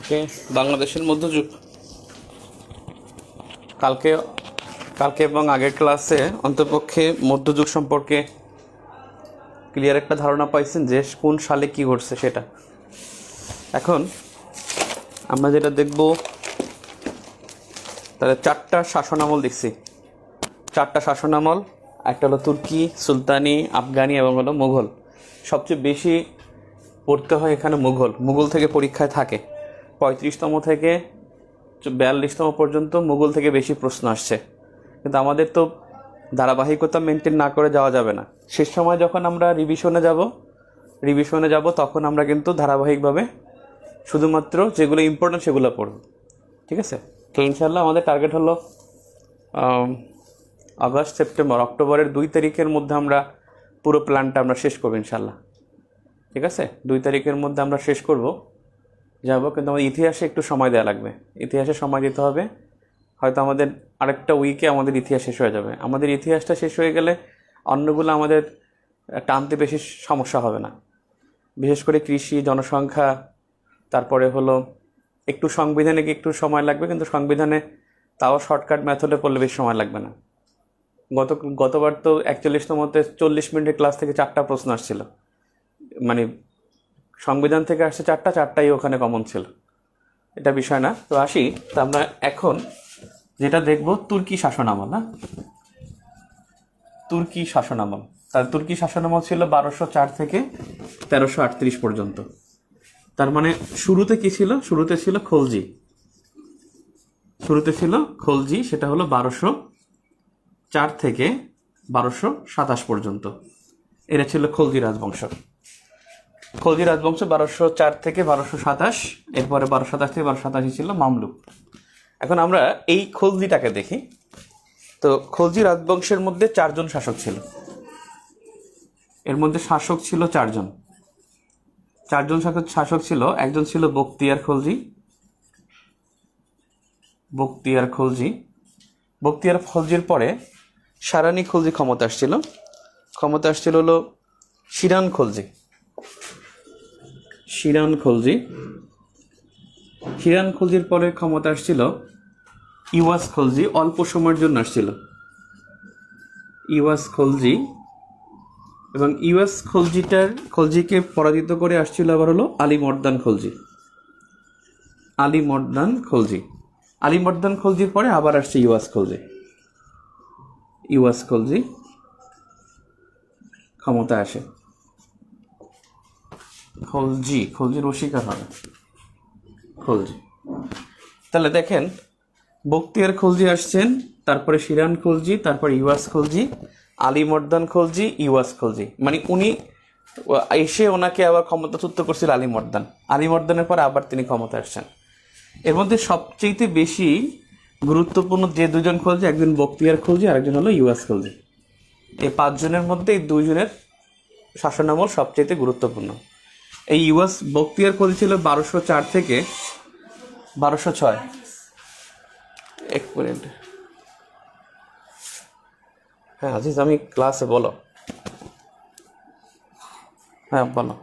ওকে, বাংলাদেশের মধ্যযুগ। কালকে কালকে এবং আগের ক্লাসে অন্ততপক্ষে মধ্যযুগ সম্পর্কে ক্লিয়ার একটা ধারণা পাইছেন যে কোন সালে কি ঘটছে সেটা। এখন আমরা যেটা দেখব, তাহলে চারটা শাসনামল দেখছি। চারটা শাসনামল, একটা হলো তুর্কি, সুলতানি, আফগানি এবং হলো মুঘল। সবচেয়ে বেশি পড়তে হয় এখানে মুঘল থেকে পরীক্ষায় থাকে। 35তম থেকে 42তম পর্যন্ত মুঘল থেকে বেশি প্রশ্ন আসছে। কিন্তু আমাদের তো ধারাবাহিকতা মেনটেন না করে যাওয়া যাবে না। শেষ সময় যখন আমরা রিভিশনে যাব তখন আমরা কিন্তু ধারাবাহিকভাবে শুধুমাত্র যেগুলো ইম্পর্টেন্ট সেগুলো পড়ব। ঠিক আছে? তো ইনশাল্লাহ আমাদের টার্গেট হলো আগস্ট, সেপ্টেম্বর, অক্টোবরের 2 তারিখের মধ্যে আমরা পুরো প্ল্যানটা আমরা শেষ করবো ইনশাল্লাহ। ঠিক আছে? 2 তারিখের মধ্যে আমরা শেষ করব যাবো। কিন্তু আমাদের ইতিহাসে একটু সময় দেওয়া লাগবে। ইতিহাসে সময় দিতে হবে। হয়তো আমাদের আরেকটা উইকে আমাদের ইতিহাস শেষ হয়ে যাবে। আমাদের ইতিহাসটা শেষ হয়ে গেলে অন্যগুলো আমাদের টানতে বেশি সমস্যা হবে না। বিশেষ করে কৃষি, জনসংখ্যা, তারপরে হলো একটু সংবিধানে একটু সময় লাগবে, কিন্তু সংবিধানে তাও শর্টকাট মেথডে পড়লে বেশি সময় লাগবে না। গতবার তো 41তমতে 40 মিনিটের ক্লাস থেকে 4টা প্রশ্ন আসছিল, মানে সংবিধান থেকে আসছে 4টাই ওখানে কমন ছিল। এটা বিষয় না। তো আসি, তো আমরা এখন যেটা দেখব তুর্কি শাসনামল। না, তুর্কি শাসনামল। তার তুর্কি শাসনামল ছিল 1204 থেকে 1338 পর্যন্ত। তার মানে শুরুতে কি ছিল? শুরুতে ছিল খলজি। সেটা হলো 1204 থেকে 1227 পর্যন্ত। এটা ছিল খলজি রাজবংশ। 1204 থেকে 1227। এরপরে 1227 থেকে 1287 ছিল মামলুক। এখন আমরা এই খলজিটাকে দেখি। তো খলজি রাজবংশের মধ্যে 4 জন শাসক ছিল। এর মধ্যে শাসক ছিল 4 জন। 4 জন শাসক ছিল। একজন ছিল বখতিয়ার খলজির পরে সারানি খলজি ক্ষমতা আসছিল হলো শিরান খলজির পরে ক্ষমতা আসছিল ইওয়াস খলজি। অল্প সময়ের জন্য আসছিল ইওয়াস খলজি, এবং ইওয়াস খলজিকে পরাজিত করে আসছিল আবার হলো আলিমর্দান খলজির পরে আবার আসছে ইওয়াস খলজি ক্ষমতা আসে। খলজির অস্বীকার হবে খলজি। তাহলে দেখেন, বখতিয়ার খলজি আসছেন, তারপরে শিরান খলজি, তারপরে ইওয়াস খলজি, আলিমর্দান খলজি, ইওয়াস খলজি। মানে উনি এসে ওনাকে আবার ক্ষমতাচ্যুত করছিল আলিমর্দানের পরে আবার তিনি ক্ষমতা আসছেন। এর মধ্যে সবচেয়ে বেশি গুরুত্বপূর্ণ যে 2 জন খলজি, একজন বখতিয়ার খলজি আর একজন হলো ইওয়াস খলজি। এই 5 জনের মধ্যে এই 2 জনের শাসনামল সবচেয়ে গুরুত্বপূর্ণ। এই বখতিয়ার খলজি ছিল 1204 থেকে 1206। এক মিনিট। হ্যাঁ আজিজ, আমি ক্লাসে। বলো। হ্যাঁ বলো।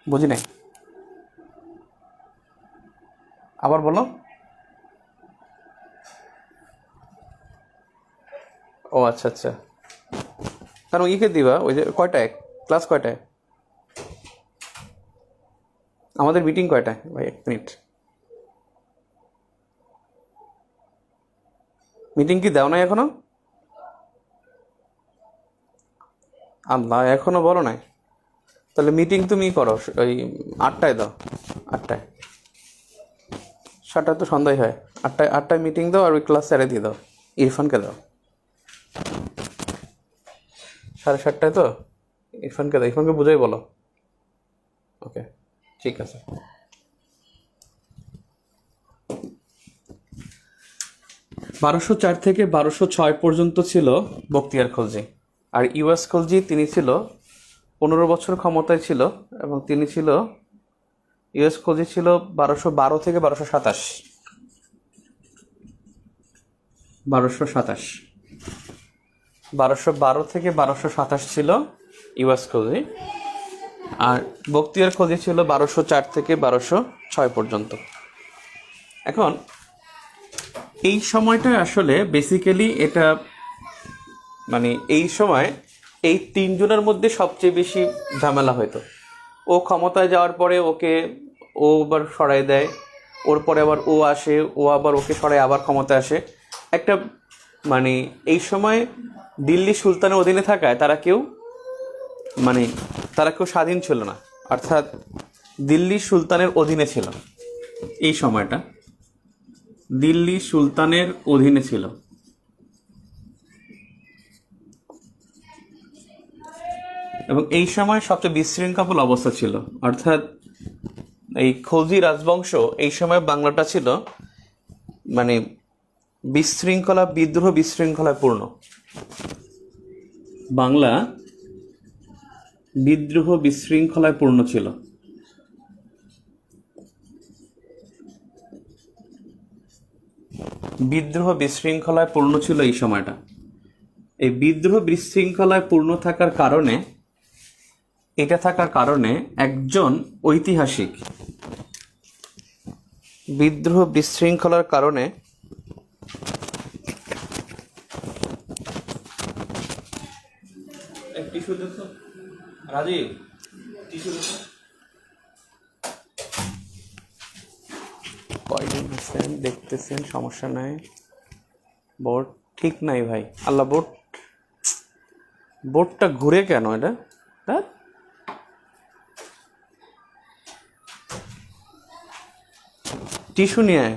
বুঝি নাই, আবার বলো। ও আচ্ছা আচ্ছা। কারণ ইকে দিবা, ওই যে কয়টায় ক্লাস, কয়টায় আমাদের মিটিং, কয়টায় ভাই? 1 মিনিট। মিটিং কি দাও নাই এখনো? আল্লাহ, এখনো বলো নাই? তাহলে মিটিং তুমি করো ওই 8টায় দাও। 8টায়, 7টায় তো সন্ধ্যায় হয়। 8টায় মিটিং দাও, আর ওই ক্লাস স্যারে দিয়ে দাও। ইরফানকে দাও। 7:30টায় তো ইরফানকে দাও। ইরফানকে বুঝাই বলো। ওকে, ঠিক আছে। (1204 থেকে 1206 পর্যন্ত ছিল বখতিয়ার খলজি। আর ইওয়াস খলজি, তিনি ছিল 15 বছর ক্ষমতায় ছিল, এবং ইওয়াস খলজি ছিল 1212 থেকে 1227। 1212 থেকে 1227 ছিল ইওয়াস খলজি। আর বখতিয়ার খলজি ছিল 1204 থেকে 1206 পর্যন্ত। এখন এই সময়টা আসলে বেসিক্যালি এটা মানে এই সময় এই তিনজনের মধ্যে সবচেয়ে বেশি ঝামেলা হতো। ও ক্ষমতায় যাওয়ার পরে ও আবার সরাই দেয়, ওর পরে আবার ও আসে, ও আবার ওকে সরাই আবার ক্ষমতায় আসে। একটা মানে এই সময় দিল্লি সুলতানের অধীনে থাকায় তারা কেউ স্বাধীন ছিল না, অর্থাৎ দিল্লি সুলতানের অধীনে ছিল। এই সময়টা দিল্লি সুলতানের অধীনে ছিল। এবং এই সময় সবচেয়ে বিশৃঙ্খল অবস্থা ছিল, অর্থাৎ এই খলজি রাজবংশ এই সময় বাংলাটা ছিল মানে বিশৃঙ্খলায় পূর্ণ। বাংলা বিশৃঙ্খলায় পূর্ণ ছিল। বিশৃঙ্খলায় পূর্ণ ছিল এই সময়টা। এই বিশৃঙ্খলায় পূর্ণ থাকার কারণে একজন ঐতিহাসিক বিশৃঙ্খলার কারণে দেখতেছেন, সমস্যা নাই। বোর্ড ঠিক নাই ভাই, আল্লাহ বোর্ডটা ঘুরে কেন? এটা টিস্যু নিয়ে আয়।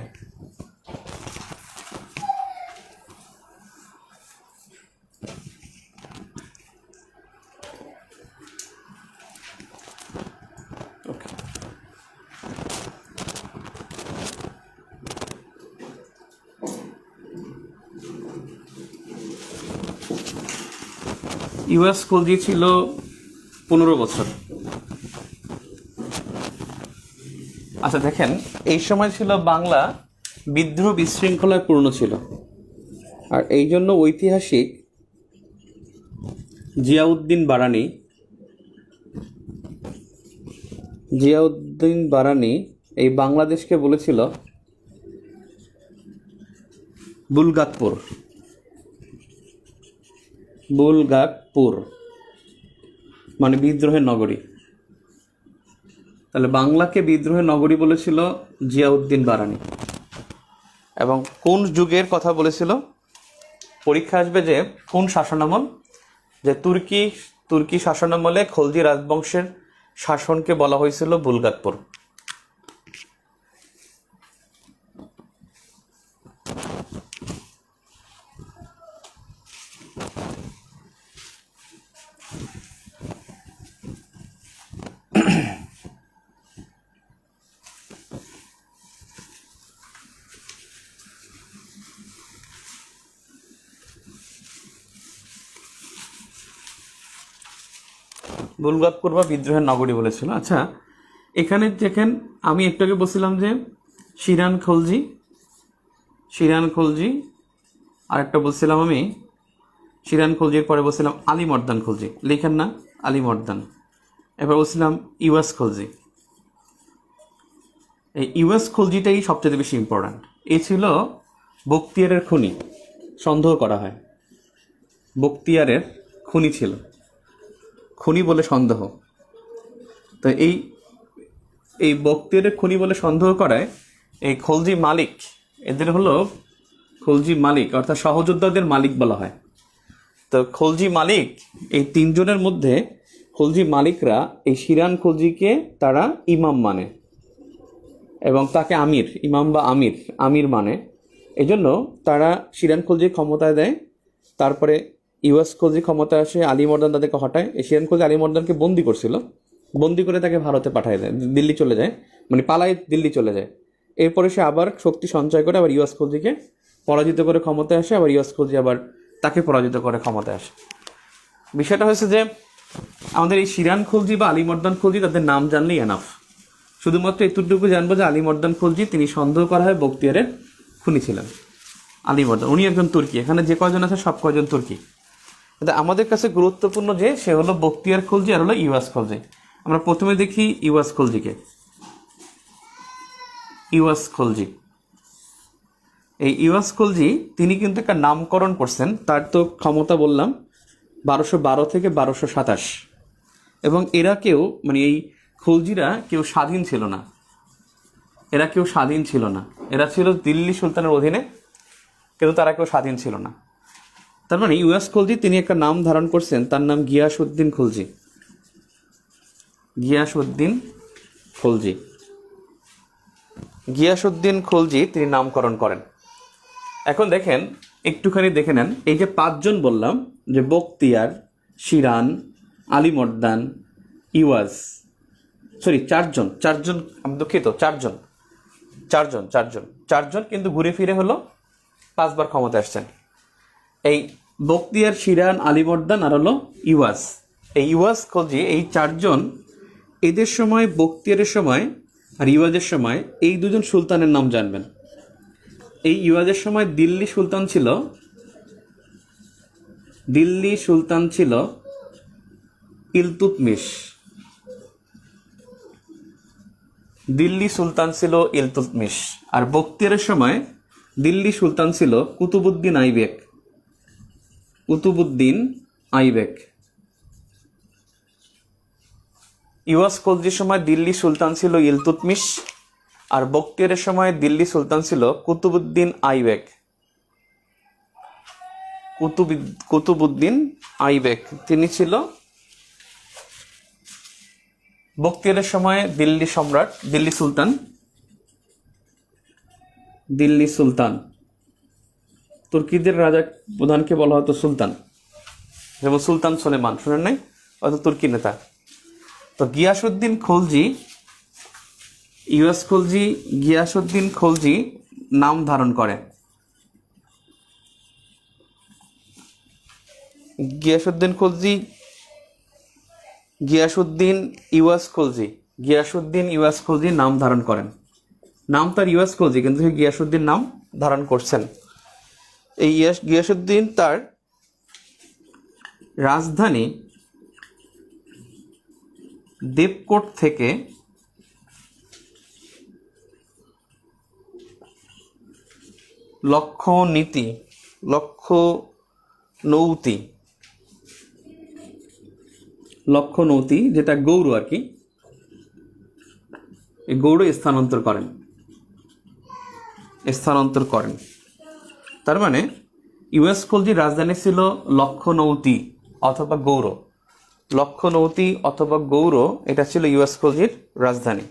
ইউএস খলজি ছিল 15 বছর। আচ্ছা দেখেন, এই সময় ছিল বাংলা বিশৃঙ্খলায় পূর্ণ ছিল। আর এই জন্য ঐতিহাসিক জিয়াউদ্দিন বারানি এই বাংলাদেশকে বলেছিল বুলগাকপুর মানে বিদ্রোহের নগরী। তাহলে বাংলাকে বিদ্রোহের নগরী বলেছিল জিয়াউদ্দিন বারানি। এবং কোন যুগের কথা বলেছিল? পরীক্ষা আসবে যে কোন শাসনামল, যে তুর্কি শাসনামলে খলজি রাজবংশের শাসনকে বলা হয়েছিল বুলগাকপুর। বুলগাকপুর বা বিদ্রোহের নগরী বলেছিল। আচ্ছা, এখানে দেখেন, আমি একটু আগে বলছিলাম যে শিরান খলজি, আর একটা বলছিলাম আমি শিরান খলজির পরে বলছিলাম আলীমর্দান খলজি, লিখেন না আলীমর্দান। এবার বলছিলাম ইউএস খলজি। এই ইউএস খলজিটাই সবচেয়ে বেশি ইম্পর্ট্যান্ট। এই ছিল বখতিয়ারের খুনি, সন্দেহ করা হয় বখতিয়ারের খুনি ছিল, খুনি বলে সন্দেহ। তো এই বখতিয়ারের খুনি বলে সন্দেহ করায় এই খলজি মালিক, এদের হলো খলজি মালিক অর্থাৎ সহযোদ্ধাদের মালিক বলা হয়। তো খলজি মালিক, এই তিনজনের মধ্যে খলজি মালিকরা এই শিরান খলজিকে তারা ইমাম মানে এবং তাকে ইমাম বা আমির মানে। এজন্য তারা শিরান খলজি ক্ষমতায় দেয়। তারপরে ইউএস খলজি ক্ষমতায় আসে, আলীমর্দান তাদেরকে হটায়। এই শিরান খলজি আলীমর্দানকে বন্দি করছিল, বন্দি করে তাকে ভারতে পাঠায় দেয়, দিল্লি চলে যায়, মানে পালায় দিল্লি চলে যায়। এরপরে সে আবার শক্তি সঞ্চয় করে আবার ইউএস খলজিকে পরাজিত করে ক্ষমতায় আসে, আবার ইউএস খলজি আবার তাকে পরাজিত করে ক্ষমতায় আসে। বিষয়টা হচ্ছে যে আমাদের এই শিরান খলজি বা আলীমর্দান খলজি তাদের নাম জানলেই এনাফ। শুধুমাত্র এতটুকু জানবো যে আলীমর্দান খলজি, তিনি সন্দেহ করা হয় বখতিয়ারের খুনি ছিলেন। আলীমর্দান উনি একজন তুর্কি, এখানে যে কয়জন আছে সব কয়জন তুর্কি। আমাদের কাছে গুরুত্বপূর্ণ যে সে হলো বখতিয়ার খলজি আর হলো ইউএস খলজি। আমরা প্রথমে দেখি ইওয়াস খলজিকে। ইওয়াস খলজি, এই ইওয়াস খলজি তিনি কিন্তু একটা নামকরণ করছেন। তার তো ক্ষমতা বললাম 1212 থেকে 1227, এবং এরা কেউ মানে এই খলজিরা কেউ স্বাধীন ছিল না, এরা কেউ স্বাধীন ছিল না, এরা ছিল দিল্লি সুলতানের অধীনে, কিন্তু তারা কেউ স্বাধীন ছিল না। তার মানে ইওয়াস খলজি তিনি একটা নাম ধারণ করছেন, তার নাম গিয়াসউদ্দিন খলজি। গিয়াসউদ্দিন খলজি, গিয়াসউদ্দিন খলজি তিনি নামকরণ করেন। এখন দেখেন, একটুখানি দেখে নেন, এই যে 5 জন বললাম, যে বখতিয়ার, শিরান, আলিমর্দান, ইওয়াজ, সরি 4 জন, আমি দুঃখিত, 4 জন কিন্তু ঘুরে ফিরে হলো 5 বার ক্ষমতা আসছেন। এই বখতিয়ার, শিরান, আলিমর্দান আর হলো ইওয়াজ। এই ইওয়াজ খলজি, এই 4 জন, এদের সময়, বখতিয়ারের সময় আর ইওয়াজের সময় এই 2 জন সুলতানের নাম জানবেন। এই ইওয়াজের সময় দিল্লি সুলতান ছিল ইলতুৎমিশ। দিল্লি সুলতান ছিল ইলতুৎমিশ। আর বখতিয়ারের সময় দিল্লি সুলতান ছিল কুতুবউদ্দিন আইবেক। ইওয়াস খলজির সময় দিল্লি সুলতান ছিল ইলতুৎমিশ, আর বখতিয়ারের সময় দিল্লি সুলতান ছিল কুতুবউদ্দিন আইবেক। তিনি ছিল বখতিয়ারের সময় দিল্লি সম্রাট, দিল্লি সুলতান। তুর্কিদের রাজা প্রধানকে বলা হতো সুলতান, যেমন সুলতান সুলেমান, শুনেন নাই? হয়তো তুর্কি নেতা। তো ইওয়াস খলজি গিয়াসউদ্দিন খলজি নাম ধারণ করেন। গিয়াসউদ্দিন ইওয়াস খলজি নাম ধারণ করেন। নাম তার ইওয়াস খলজি, কিন্তু গিয়াসউদ্দিন নাম ধারণ করছেন। এই গিয়াসউদ্দিন তার রাজধানী দেবকোট থেকে লক্ষনৌতি, যেটা গৌড় আর কি, এই গৌড় স্থানান্তর করেন। তার মানে ইওয়াস খলজির রাজধানী ছিল লক্ষনৌতি অথবা গৌড়। এটা ছিল ইওয়াস খলজির রাজধানী।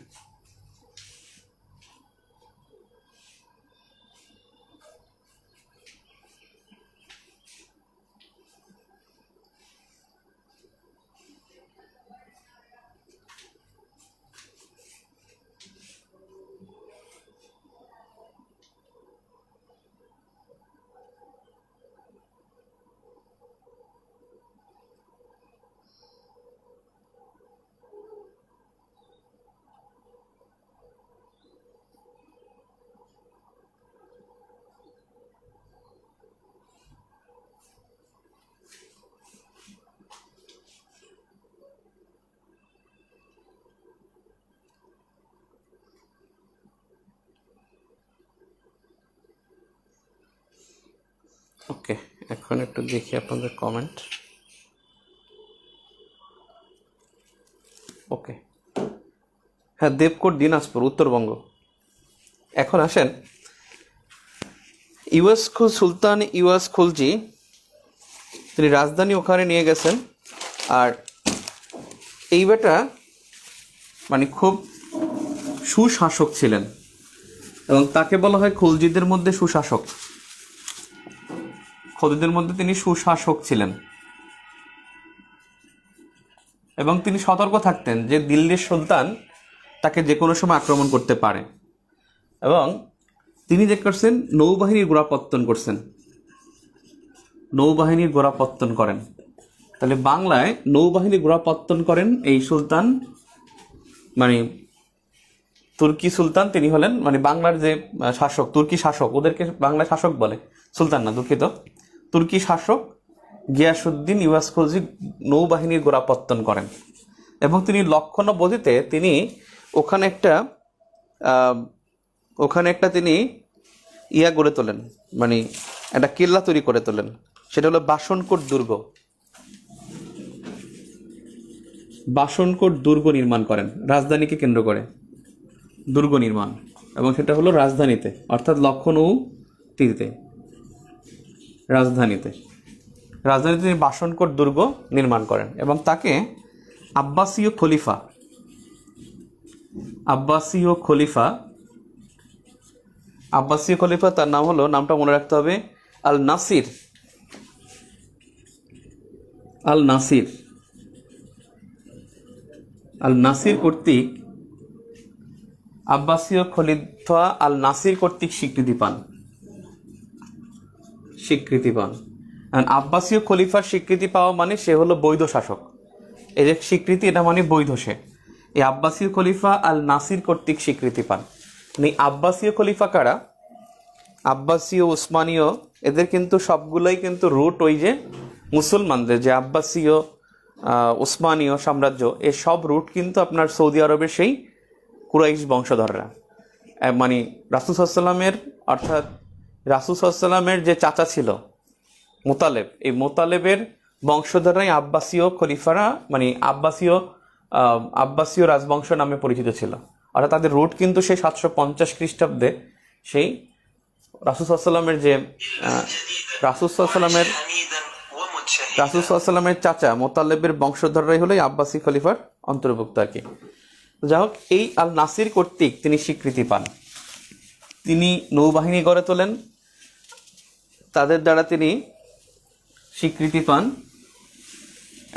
ওকে, এখন একটু দেখি আপনাদের কমেন্ট। ওকে, হ্যাঁ, দেবকোট দিনাজপুর, উত্তরবঙ্গ। এখন আসেন, সুলতান ইওয়াস খলজি তিনি রাজধানী ওখানে নিয়ে গেছেন। আর এই বেটা মানে খুব সুশাসক ছিলেন, এবং তাকে বলা হয় খলজিদের মধ্যে সুশাসক। খলজিদের মধ্যে তিনি সুশাসক ছিলেন, এবং তিনি সতর্ক থাকতেন যে দিল্লির সুলতান তাকে যে কোনো সময় আক্রমণ করতে পারে। এবং তিনি যে করছেন, নৌবাহিনীর গোড়াপত্তন করেন। তাহলে বাংলায় নৌবাহিনীর গোড়াপত্তন করেন এই সুলতান, মানে তুর্কি সুলতান। তিনি হলেন মানে বাংলার যে শাসক, তুর্কি শাসক, ওদেরকে বাংলা শাসক বলে, সুলতান না, দুঃখিত, তুর্কি শাসক গিয়াসউদ্দিন ইওয়াস খলজি নৌবাহিনীর গোড়াপত্তন করেন। এবং তিনি লক্ষণবধিতে তিনি ওখানে একটা তিনি ইয়া গড়ে তোলেন, মানে একটা কেল্লা তৈরি করে তোলেন, সেটা হলো বাসনকোট দুর্গ। বাসনকোট দুর্গ নির্মাণ করেন, রাজধানীকে কেন্দ্র করে দুর্গ নির্মাণ, এবং সেটা হলো রাজধানীতে, অর্থাৎ লক্ষণৌ তীরে রাজধানীতে তিনি বাসনকোট দুর্গ নির্মাণ করেন। এবং তাকে আব্বাসীয় খলিফা তার নাম হলো, নামটা মনে রাখতে হবে, আল নাসির কর্তৃক, আব্বাসীয় খলিফা আল নাসির কর্তৃক স্বীকৃতি পান। আব্বাসীয় খলিফার স্বীকৃতি পাওয়া মানে সে হলো বৈধ শাসক। এই যে স্বীকৃতি, এটা মানে বৈধ সে। এই আব্বাসীয় খলিফা আল নাসির কর্তৃক স্বীকৃতি পান। আব্বাসীয় খলিফা কারা? আব্বাসীয়, উসমানীয়, এদের কিন্তু সবগুলোই কিন্তু রুট ওই যে মুসলমানদের, যে আব্বাসীয় উসমানীয় সাম্রাজ্য, এই সব রুট কিন্তু আপনার সৌদি আরবের সেই কুরাইশ বংশধররা। মানে রাসূল সাল্লাল্লাহু আলাইহি ওয়াসাল্লামের, অর্থাৎ রাসূল সাল্লাল্লাহু আলাইহি ওয়াসাল্লামের যে চাচা ছিল মোতালেব, এই মোতালেবের বংশধররাই আব্বাসীয় খলিফারা, মানে আব্বাসীয় রাজবংশ নামে পরিচিত ছিল। অর্থাৎ তাদের রুট কিন্তু সেই 750 খ্রিস্টাব্দে সেই রাসূল সাল্লাল্লাহু আলাইহি ওয়াসাল্লামের যে রাসূল সাল্লাল্লাহু আলাইহি ওয়াসাল্লামের চাচা মোতালেবের বংশধররাই হলো আব্বাসী খলিফার অন্তর্ভুক্ত আর কি। যাই হোক, এই আল নাসির কর্তৃক তিনি স্বীকৃতি পান। তিনি নৌবাহিনী গড়ে তোলেন, তাদের দ্বারা তিনি স্বীকৃতি পান।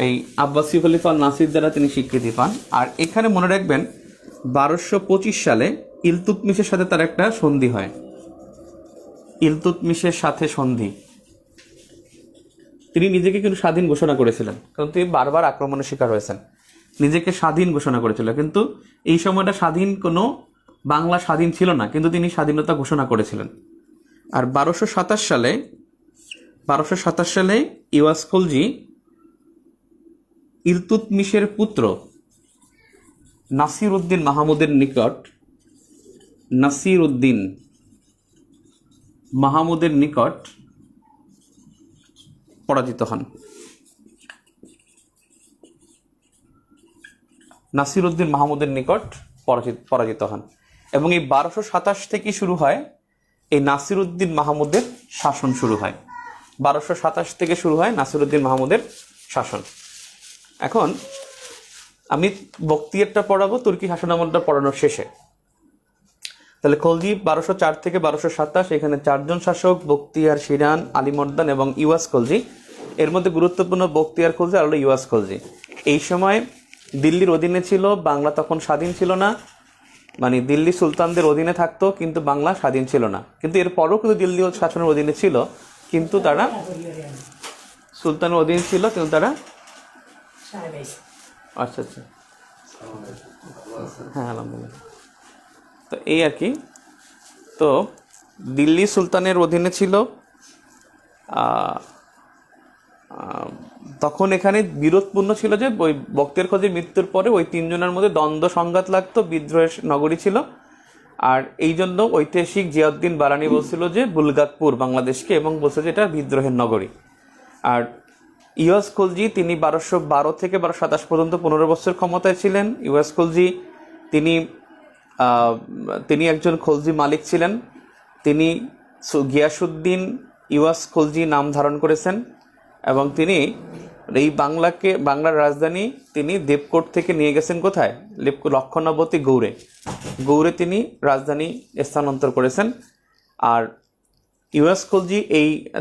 এই আব্বাসী খলিফা আল নাসির দ্বারা তিনি স্বীকৃতি পান। আর এখানে মনে রাখবেন 1225 সালে ইলতুৎমিশের সাথে তার একটা সন্ধি হয়। ইলতুৎমিশের সাথে সন্ধি, তিনি নিজেকে কিন্তু স্বাধীন ঘোষণা করেছিলেন, কারণ তিনি বারবার আক্রমণের শিকার হয়েছেন। নিজেকে স্বাধীন ঘোষণা করেছিল, কিন্তু এই সময়টা বাংলা স্বাধীন ছিল না, কিন্তু তিনি স্বাধীনতা ঘোষণা করেছিলেন। আর 1227 সালে ইওয়াস খলজি ইলতুৎমিশের পুত্র নাসির উদ্দিন মাহমুদের নিকট পরাজিত হন। এবং এই 1227 থেকে শুরু হয় এই নাসির উদ্দিন মাহমুদের শাসন শুরু হয়। 1227 থেকে শুরু হয় নাসির উদ্দিন মাহমুদের শাসন। এখন আমি বক্তিয়ারটা পড়াবো তুর্কি শাসনামলটা পড়ানোর শেষে। তাহলে খলজি 1204 থেকে 1227, এখানে 4 জন শাসক, বক্তিয়ার, শিরান, আলীমর্দান এবং ইওয়াস খলজি। এর মধ্যে গুরুত্বপূর্ণ বক্তিয়ার খলজি আর হলো ইওয়াস খলজি। এই সময় দিল্লির অধীনে ছিল, বাংলা তখন স্বাধীন ছিল না, মানে দিল্লি সুলতানদের অধীনে থাকতো, কিন্তু বাংলা স্বাধীন ছিল না। কিন্তু এরপরও কিন্তু দিল্লি শাসনের অধীনে ছিল, কিন্তু তারা সুলতানের অধীনে ছিল, কিন্তু তারা আচ্ছা হ্যাঁ আলহামদুলিল্লাহ। তো এই আর কি, তো দিল্লি সুলতানের অধীনে ছিল। তখন এখানে বিরোধপূর্ণ ছিল যে ওই বক্তিয়ার খলজির মৃত্যুর পরে ওই 3 জনের মধ্যে দ্বন্দ্ব সংঘাত লাগতো, বিদ্রোহের নগরী ছিল। আর এই জন্য ঐতিহাসিক জিয়াউদ্দিন বারানি বলছিল যে বুলগাতপুর বাংলাদেশকে, এবং বলছে যে এটা বিদ্রোহের নগরী। আর ইওয়াস খলজি তিনি 1212 থেকে 1227 পর্যন্ত 15 বছর ক্ষমতায় ছিলেন। ইওয়াস খলজি তিনি একজন খলজি মালিক ছিলেন। তিনি গিয়াসউদ্দিন ইওয়াস খলজি নাম ধারণ করেছেন, এবং তিনি এই বাংলার রাজধানী তিনি দেবকোট থেকে নিয়ে গেছেন কোথায়? লক্ষণাবতী গৌড়ে তিনি রাজধানী স্থানান্তর করেছেন। আর ইওয়াস খলজি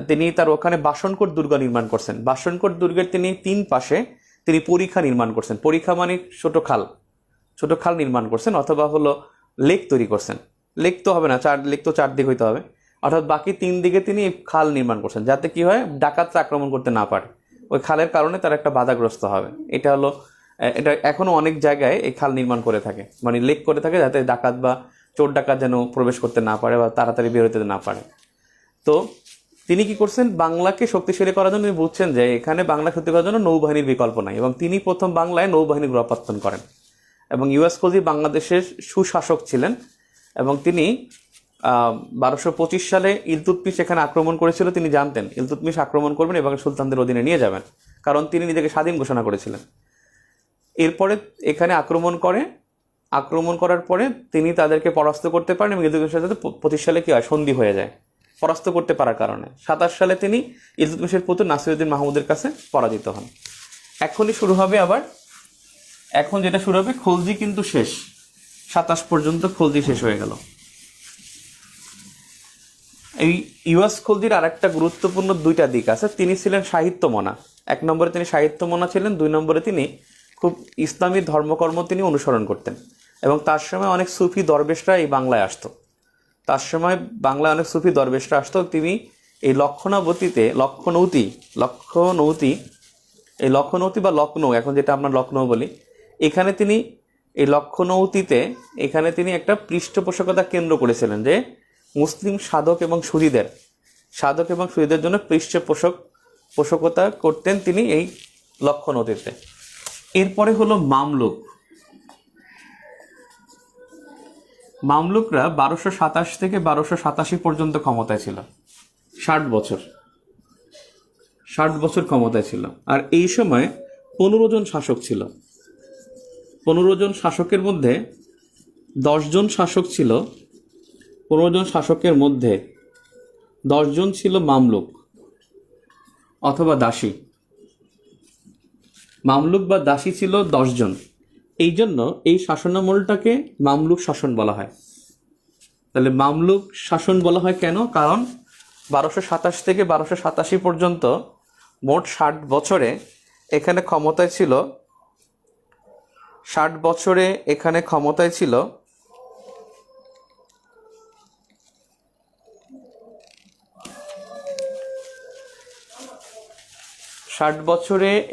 তিনি তার ওখানে বাসনকোট দুর্গ নির্মাণ করছেন। বাসনকোট দুর্গের তিনি 3 পাশে তিনি পরিখা নির্মাণ করছেন। পরিখা মানে ছোট খাল নির্মাণ করছেন, অথবা হলো লেক তৈরি করছেন। লেক তো হবে না, লেক তো 4 দিক হইতে হবে, অর্থাৎ বাকি 3 দিকে তিনি খাল নির্মাণ করছেন, যাতে কি হয় ডাকাতরা আক্রমণ করতে না পারে। ওই খালের কারণে তারা একটা বাধাগ্রস্ত হবে। এটা এখনো অনেক জায়গায় এই খাল নির্মাণ করে থাকে, মানে লেক করে থাকে, যাতে ডাকাত বা চোর ডাকাত যেন প্রবেশ করতে না পারে বা তাড়াতাড়ি বেরোতে না পারে। তো তিনি কি করছেন, বাংলাকে শক্তিশালী করার জন্য তিনি বুঝছেন যে এখানে বাংলা শক্তি করার জন্য নৌবাহিনীর বিকল্প নাই, এবং তিনি প্রথম বাংলায় নৌবাহিনী গোড়াপত্তন করেন। এবং ইউএস খলজি বাংলাদেশের সুশাসক ছিলেন, এবং তিনি 1225 সালে ইলতুৎমিশ এখানে আক্রমণ করেছিল। তিনি জানতেন ইলতুৎমিশ আক্রমণ করবেন এবং সুলতানদের অধীনে নিয়ে যাবেন, কারণ তিনি নিজেকে স্বাধীন ঘোষণা করেছিলেন। এরপরে এখানে আক্রমণ করার পরে তিনি তাদেরকে পরাস্ত করতে পারেন, এবং ইলতুৎমিশের সাথে 25 সালে কি হয়, সন্ধি হয়ে যায় পরাস্ত করতে পারার কারণে। 27 সালে তিনি ইলতুৎমিশের পুত্র নাসিরউদ্দিন মাহমুদের কাছে পরাজিত হন। এখনই শুরু হবে আবার, এখন যেটা শুরু হবে, খলজি কিন্তু শেষ, 27 পর্যন্ত খলজি শেষ হয়ে গেল। এই ইউএস খলজির আর একটা গুরুত্বপূর্ণ দুইটা দিক আছে। তিনি ছিলেন সাহিত্যমনা। 1 নম্বরে তিনি সাহিত্যমনা ছিলেন, 2 নম্বরে তিনি খুব ইসলামী ধর্মকর্ম তিনি অনুসরণ করতেন, এবং তার সময় অনেক সুফি দরবেশরা এই বাংলায় আসতো। তিনি এই লক্ষণৌতি বা লখনৌ, এখন যেটা আমরা লখনৌ বলি, এখানে তিনি এই লক্ষণৌতিতে এখানে তিনি একটা পৃষ্ঠপোষকতা কেন্দ্র করেছিলেন, যে মুসলিম সাধক এবং সুধীদের জন্য পৃষ্ঠপোষকতা করতেন তিনি এই লক্ষণৌতিতে। এরপরে হলো মামলুকরা 1227 থেকে 1287 পর্যন্ত ক্ষমতায় ছিল, 60 বছর ক্ষমতায় ছিল। আর এই সময় 15 জন শাসক ছিল। 15 জন শাসকের মধ্যে 10 জন শাসক ছিল, 15 জন শাসকের মধ্যে 10 জন ছিল মামলুক অথবা দাসী। মামলুক বা দাসী ছিল 10 জন। এই জন্য এই শাসনামলটাকে মামলুক শাসন বলা হয়। তাহলে মামলুক শাসন বলা হয় কেন? কারণ 1227 থেকে 1287 পর্যন্ত মোট 60 বছরে এখানে ক্ষমতায় ছিল 60 বছরে এখানে ক্ষমতায় ছিল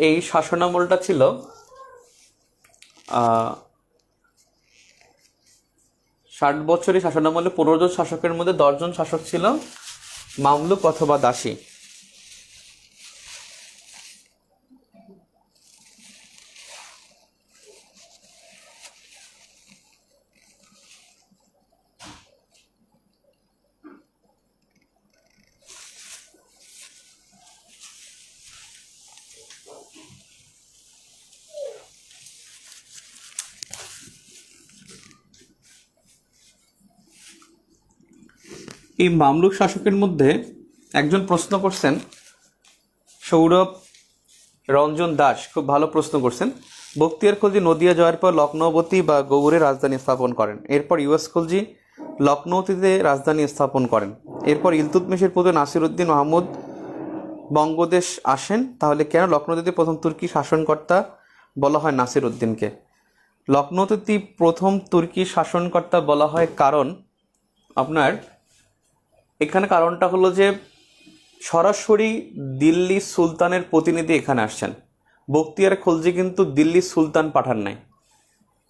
এই শাসনামলটা ছিল 60 বছরে শাসনামলে 15 জন শাসকের মধ্যে 10 জন শাসক ছিল মামলুক অথবা দাসী। এই মামলুক শাসকের মধ্যে একজন প্রশ্ন করছেন, সৌরভ রঞ্জন দাস খুব ভালো প্রশ্ন করছেন। বখতিয়ার খলজি নদিয়া জয়ের পর লখনৌবতী বা গৌড়ে রাজধানী স্থাপন করেন। এরপর ইউএস খলজি লখনৌতিতে রাজধানী স্থাপন করেন। এরপর ইলতুৎমিশের পুত্র নাসিরউদ্দিন মাহমুদ বঙ্গদেশ আসেন। তাহলে কেন লখনৌতিতে প্রথম তুর্কি শাসনকর্তা বলা হয় নাসিরউদ্দিনকে? লখনৌতিতে প্রথম তুর্কি শাসনকর্তা বলা হয় কারণ আপনার এখানে কারণটা হলো যে সরাসরি দিল্লি সুলতানের প্রতিনিধি এখানে আসছেন। বখতিয়ার খলজি কিন্তু দিল্লি সুলতান পাঠান নাই।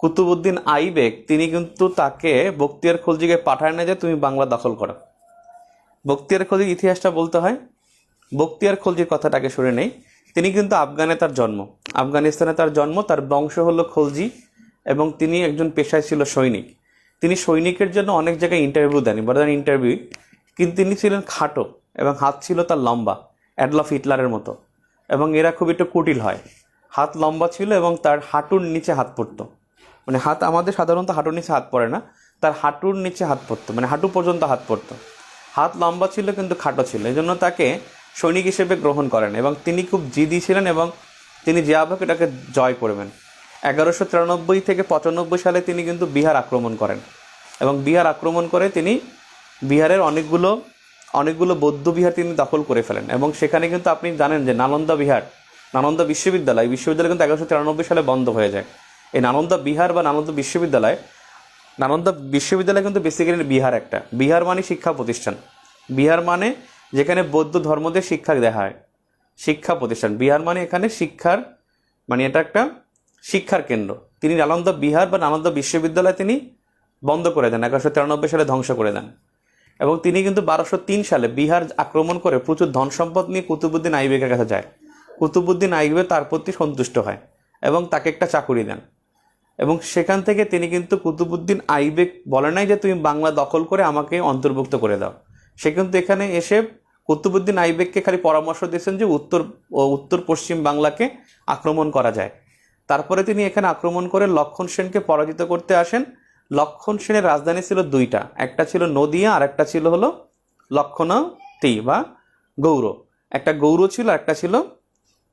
কুতুবউদ্দিন আইবেক তিনি কিন্তু তাকে বখতিয়ার খলজিকে পাঠায় না যে তুমি বাংলা দখল করো। বখতিয়ার খলজির ইতিহাসটা বলতে হয়। বখতিয়ার খলজির কথাটাকে শুনে নেই। তিনি কিন্তু আফগানিস্তানে তার জন্ম, তার বংশ হলো খলজি, এবং তিনি একজন পেশায় ছিল সৈনিক। তিনি সৈনিকের জন্য অনেক জায়গায় ইন্টারভিউ দেন, কিন্তু তিনি ছিলেন খাটো এবং হাত ছিল তার লম্বা, অ্যাডলফ হিটলারের মতো, এবং এরা খুব একটু কুটিল হয়। হাত লম্বা ছিল এবং তার হাঁটুর নিচে হাত পড়তো, মানে হাত আমাদের সাধারণত হাঁটুর নিচে হাত পড়ে না, তার হাঁটুর নিচে হাত পড়তো, মানে হাঁটু পর্যন্ত হাত পড়তো। হাত লম্বা ছিল কিন্তু খাটো ছিল, এই জন্য তাকে সৈনিক হিসেবে গ্রহণ করেন, এবং তিনি খুব জিদি ছিলেন এবং তিনি যে হোক এটাকে জয় করবেন। 1193 থেকে 95 সালে তিনি কিন্তু বিহার আক্রমণ করেন, এবং বিহার আক্রমণ করে তিনি বিহারের অনেকগুলো বৌদ্ধ বিহার তিনি দখল করে ফেলেন। এবং সেখানে কিন্তু আপনি জানেন যে নালন্দা বিশ্ববিদ্যালয় কিন্তু 1193 সালে বন্ধ হয়ে যায়। এই নালন্দা বিহার বা নালন্দা বিশ্ববিদ্যালয় কিন্তু বেসিক্যালি বিহার মানে শিক্ষা প্রতিষ্ঠান। বিহার মানে যেখানে বৌদ্ধ ধর্মদের শিক্ষা দেওয়া হয়, শিক্ষা প্রতিষ্ঠান। বিহার মানে এখানে এটা একটা শিক্ষার কেন্দ্র। তিনি নালন্দা বিহার বা নালন্দা বিশ্ববিদ্যালয় তিনি বন্ধ করে দেন, 1193 সালে ধ্বংস করে দেন। এবং তিনি কিন্তু 1203 সালে বিহার আক্রমণ করে প্রচুর ধন সম্পদ নিয়ে কুতুবউদ্দিন আইবেকের কাছে যায়। কুতুবউদ্দিন আইবে তার প্রতি সন্তুষ্ট হয় এবং তাকে একটা চাকুরি দেন। এবং সেখান থেকে তিনি কিন্তু কুতুবউদ্দিন আইবেক বলে নাই যে তুমি বাংলা দখল করে আমাকে অন্তর্ভুক্ত করে দাও। সে কিন্তু এখানে এসে কুতুবউদ্দিন আইবেককে খালি পরামর্শ দিয়েছেন যে উত্তর পশ্চিম বাংলাকে আক্রমণ করা যায়। তারপরে তিনি এখানে আক্রমণ করে লক্ষণ সেনকে পরাজিত করতে আসেন। লক্ষণ সেনের রাজধানী ছিল দুইটা, একটা ছিল নদিয়া আর একটা ছিল হলো লক্ষণাতি বা গৌড়। একটা গৌড় ছিল, একটা ছিল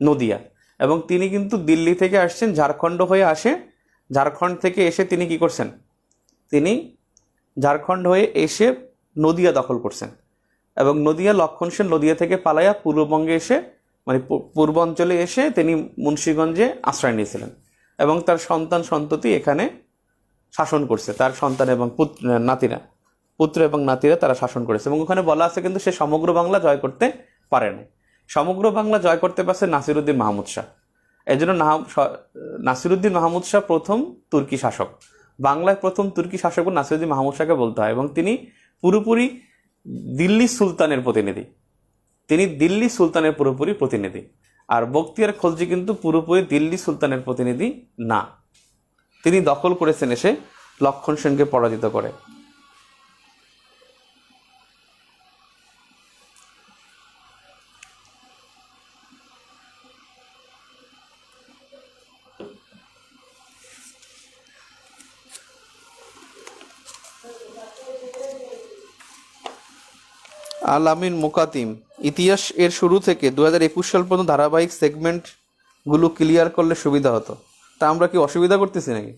নদিয়া। এবং তিনি কিন্তু দিল্লি থেকে আসছেন, ঝাড়খণ্ড হয়ে আসে। ঝাড়খণ্ড থেকে এসে তিনি কি করছেন, তিনি ঝাড়খণ্ড হয়ে এসে নদিয়া দখল করছেন। এবং নদিয়া লক্ষণ সেন নদিয়া থেকে পালাইয়া পূর্ববঙ্গে এসে মানে পূর্বাঞ্চলে এসে তিনি মুন্সিগঞ্জে আশ্রয় নিয়েছিলেন এবং তার সন্তান সন্ততি এখানে শাসন করছে। তার সন্তান এবং পুত্র এবং নাতিরা তারা শাসন করেছে। এবং ওখানে বলা আছে কিন্তু সে সমগ্র বাংলা জয় করতে পারে না। সমগ্র বাংলা জয় করতে পারছে নাসিরউদ্দিন মাহমুদ শাহ। এই জন্য নাসিরউদ্দিন মাহমুদ শাহ প্রথম তুর্কি শাসক। বাংলায় প্রথম তুর্কি শাসক নাসিরউদ্দিন মাহমুদ শাহকে বলতে হয়। এবং তিনি পুরোপুরি দিল্লি সুলতানের প্রতিনিধি। তিনি দিল্লি সুলতানের পুরোপুরি প্রতিনিধি। আর বখতিয়ার খলজি কিন্তু পুরোপুরি দিল্লি সুলতানের প্রতিনিধি না। তিনি দখল করেছেন এসে লক্ষণ সেনকে পরাজিত করে। আল আমিন মুকাতিম ইতিহাস এর শুরু থেকে 2021 সাল পর্যন্ত ধারাবাহিক সেগমেন্টগুলো ক্লিয়ার করলে সুবিধা হতো। তা আমরা কি অসুবিধা করতেছি নাকি?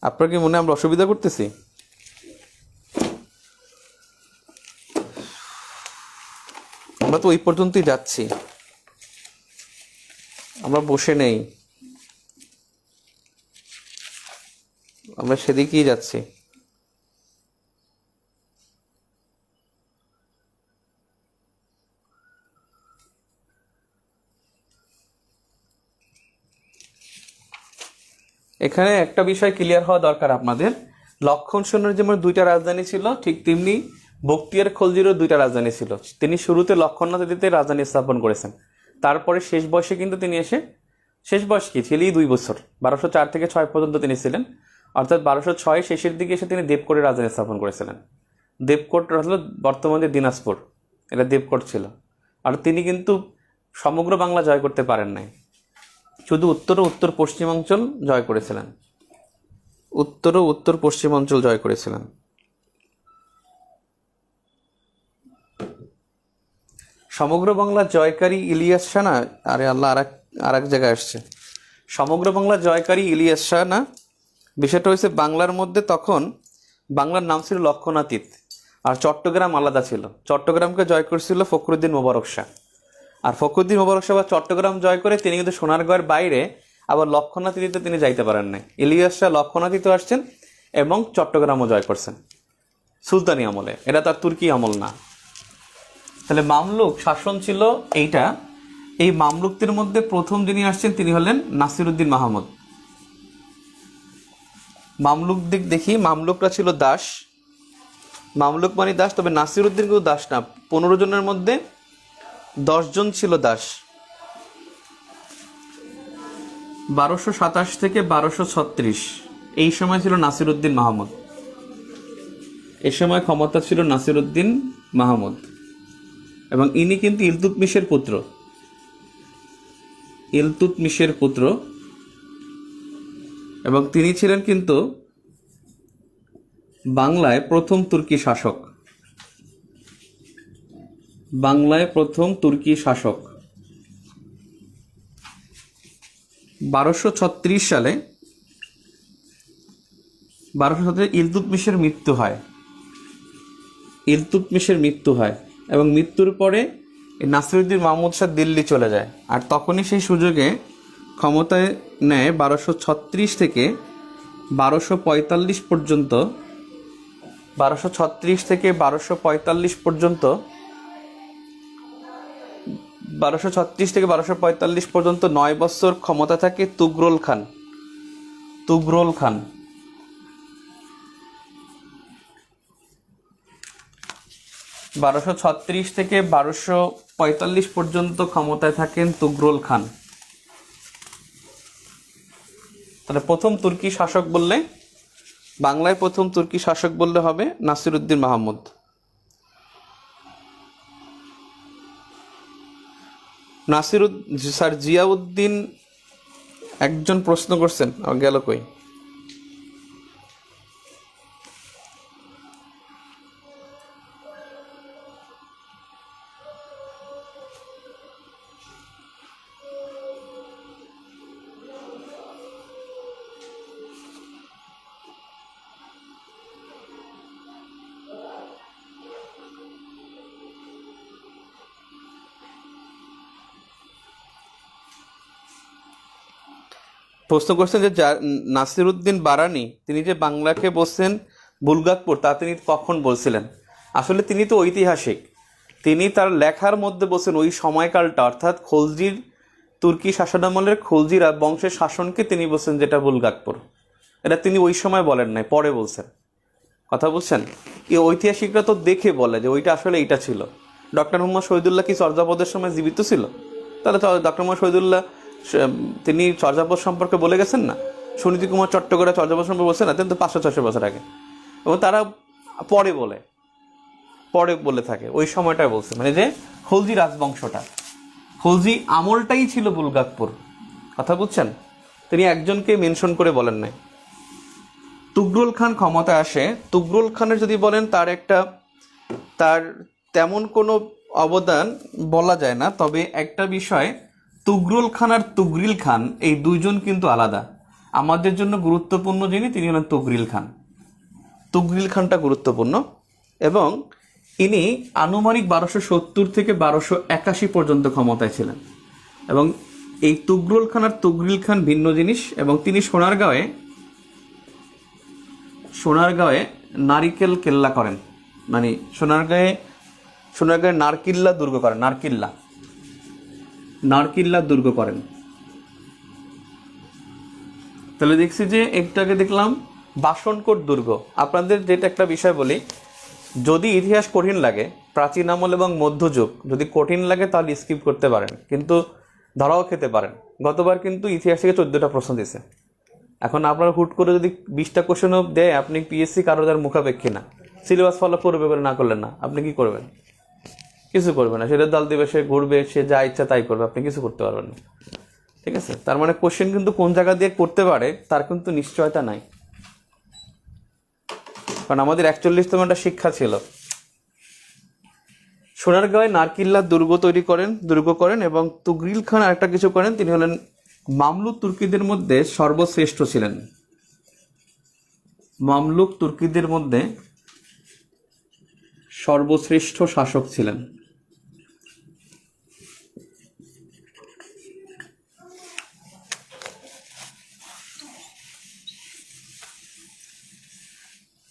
আপনার কি মনে হয় আমরা অসুবিধা করতেছি? আমরা তো ওই পর্যন্তই যাচ্ছি, আমরা বসে নেই, আমরা সেদিকেই যাচ্ছি। এখানে একটা বিষয় ক্লিয়ার হওয়া দরকার আপনাদের। লক্ষণ সেনের যেমন দুইটা রাজধানী ছিল, ঠিক তেমনি বখতিয়ার খলজিরও দুইটা রাজধানী ছিল। তিনি শুরুতে লক্ষণাদিতে রাজধানী স্থাপন করেছেন। তারপরে শেষ বয়সে কিন্তু তিনি এসে, শেষ বয়স কি ছিল 2 বছর, 1204 থেকে 6 পর্যন্ত তিনি ছিলেন। অর্থাৎ 1206 শেষের দিকে এসে তিনি দেবকোটে রাজধানী স্থাপন করেছিলেন। দেবকোট হলো বর্তমানে দিনাজপুর, এটা দেবকোট ছিল। আর তিনি কিন্তু সমগ্র বাংলা জয় করতে পারেন নাই, শুধু উত্তর ও উত্তর পশ্চিমাঞ্চল জয় করেছিলেন। উত্তর ও উত্তর পশ্চিমাঞ্চল জয় করেছিলেন। সমগ্র বাংলা জয়কারী ইলিয়াস শাহ না, আরে আল্লাহ, আর এক জায়গায় আসছে। সমগ্র বাংলা জয়কারী ইলিয়াস শাহ না, বিষয়টা হয়েছে বাংলার মধ্যে তখন বাংলার নাম ছিল লক্ষণাতীত, আর চট্টগ্রাম আলাদা ছিল। চট্টগ্রামকে জয় করেছিল ফখরুদ্দিন মোবারক শাহ। আর ফখরুদ্দিন মোবারক শাহ চট্টগ্রাম জয় করে তিনি কিন্তু সোনারগাঁয়ের বাইরে আবার লক্ষণাতীতে তিনি যাইতে পারেন নাই। ইলিয়াস শাহ লক্ষণাতীতে আসছেন এবং চট্টগ্রামও জয় করছেন সুলতানি আমলে, এটা তার তুর্কি আমল না। তাহলে মামলুক শাসন ছিল এইটা। এই মামলুকদের মধ্যে প্রথম যিনি আসছেন তিনি হলেন নাসিরউদ্দিন মাহমুদ। মামলুক দেখি, মামলুকরা ছিল দাস। মামলুক মানে দাস, তবে নাসিরউদ্দিন কিন্তু দাস না। 15 জনের মধ্যে 10 জন ছিল দাস। 1227 থেকে 1236 এই সময় ছিল নাসিরউদ্দিন মাহমুদ। এই সময় ক্ষমতা ছিল নাসিরউদ্দিন মাহমুদ এবং ইনি কিন্তু ইলতুৎমিশের পুত্র। ইলতুৎমিশের পুত্র এবং তিনি ছিলেন কিন্তু বাংলায় প্রথম তুর্কি শাসক। বাংলায় প্রথম তুর্কি শাসক 1236 সালে ইলতুৎমিশের মৃত্যু হয়। ইলতুৎমিশের মৃত্যু হয় এবং মৃত্যুর পরে নাসিরউদ্দিন মাহমুদ শাহ দিল্লি চলে যায়। আর তখনই সেই সুযোগে ক্ষমতায় নেয় 1236 থেকে 1245 পর্যন্ত। 1236 থেকে 1245 পর্যন্ত 1236 থেকে 1245 পর্যন্ত 9 বছর ক্ষমতা থাকে তুগরল খান। তুগরল খান 1236 থেকে 1245 পর্যন্ত ক্ষমতায় থাকেন তুগরুল খান। তাহলে প্রথম তুর্কি শাসক বললে, বাংলায় প্রথম তুর্কি শাসক বললে হবে নাসিরউদ্দিন মাহমুদ। স্যার জিয়াউদ্দিন একজন প্রশ্ন করছেন, গেল কই? প্রশ্ন করছেন যে নাসিরউদ্দিন বারানি তিনি যে বাংলাকে বলছেন বুলগাকপুর, তা তিনি কখন বলছিলেন? আসলে তিনি তো ঐতিহাসিক, তিনি তার লেখার মধ্যে বলছেন ওই সময়কালটা, অর্থাৎ খলজির তুর্কি শাসনামলের খলজিরা বংশের শাসনকে তিনি বলছেন যেটা বুলগাকপুর। এটা তিনি ওই সময় বলেন নাই, পরে বলছেন। কথা বলছেন, এই ঐতিহাসিকরা তো দেখে বলে যে ওইটা আসলে এইটা ছিল। ডক্টর মোহাম্মদ শহীদুল্লাহ কি চর্যাপদের সময় জীবিত ছিল? তাহলে ডক্টর মোহাম্মদ শহীদুল্লাহ তিনি চর্যাপদ সম্পর্কে বলে গেছেন না? সুনীতি কুমার চট্টোপাধ্যায় চর্যাপদ সম্পর্কে বলছেন না, কিন্তু 500-600 বছর আগে। এবং তারা পরে বলে থাকে, ওই সময়টাই বলছে, মানে যে খলজি রাজবংশটা, খলজি আমলটাই ছিল বুলগাকপুর। কথা বুঝছেন? তিনি একজনকে মেনশন করে বলেন নাই। তুগরুল খান ক্ষমতায় আসে। তুগরুল খানের যদি বলেন তার তেমন কোনো অবদান বলা যায় না, তবে একটা বিষয়, তুগরুল খান আর তুগরিল খান এই দুইজন কিন্তু আলাদা। আমাদের জন্য গুরুত্বপূর্ণ যিনি, তিনি হলেন তুগরিল খান। তুগরিল খানটা গুরুত্বপূর্ণ, এবং ইনি আনুমানিক 1270 থেকে 1281 পর্যন্ত ক্ষমতায় ছিলেন। এবং এই তুগরুল খান আর তুগরিল খান ভিন্ন জিনিস। এবং তিনি সোনারগাঁয়ে নারিকেল কেল্লা করেন, মানে সোনারগাঁয়ে নারকিল্লা দুর্গ করেন, নারকিল্লা দুর্গ করেন। তাহলে দেখছি যে একটাকে দেখলাম বাসনকোট দুর্গ। আপনাদের যেটা একটা বিষয় বলি, যদি ইতিহাস কঠিন লাগে, প্রাচীন আমল এবং মধ্যযুগ যদি কঠিন লাগে তাহলে স্কিপ করতে পারেন, কিন্তু ধরাও খেতে পারেন। গতবার কিন্তু ইতিহাস থেকে 14টা প্রশ্ন দিয়েছে। এখন আপনার হুট করে যদি 20টা কোশ্চেনও দেয়, আপনি পিএসসি কারো যার মুখাপেক্ষী না, সিলেবাস ফলো করবে বলে না করলেন না, আপনি কি করবেন? কিছু করবে না। সেটা দল দিবে, সে ঘুরবে, সে যা ইচ্ছা তাই করবে, আপনি কিছু করতে পারবেন না। ঠিক আছে? তার মানে কোশ্চেন কিন্তু কোন জায়গা দিয়ে করতে পারে তার কিন্তু নিশ্চয়তা নাই। কারণ আমাদের 41তম একটা শিক্ষা ছিল। সোনারগাঁয়ে নারকিল্লা দুর্গ করেন এবং তুগরিল খান আরেকটা কিছু করেন, তিনি হলেন মামলুক তুর্কিদের মধ্যে সর্বশ্রেষ্ঠ ছিলেন। মামলুক তুর্কিদের মধ্যে সর্বশ্রেষ্ঠ শাসক ছিলেন।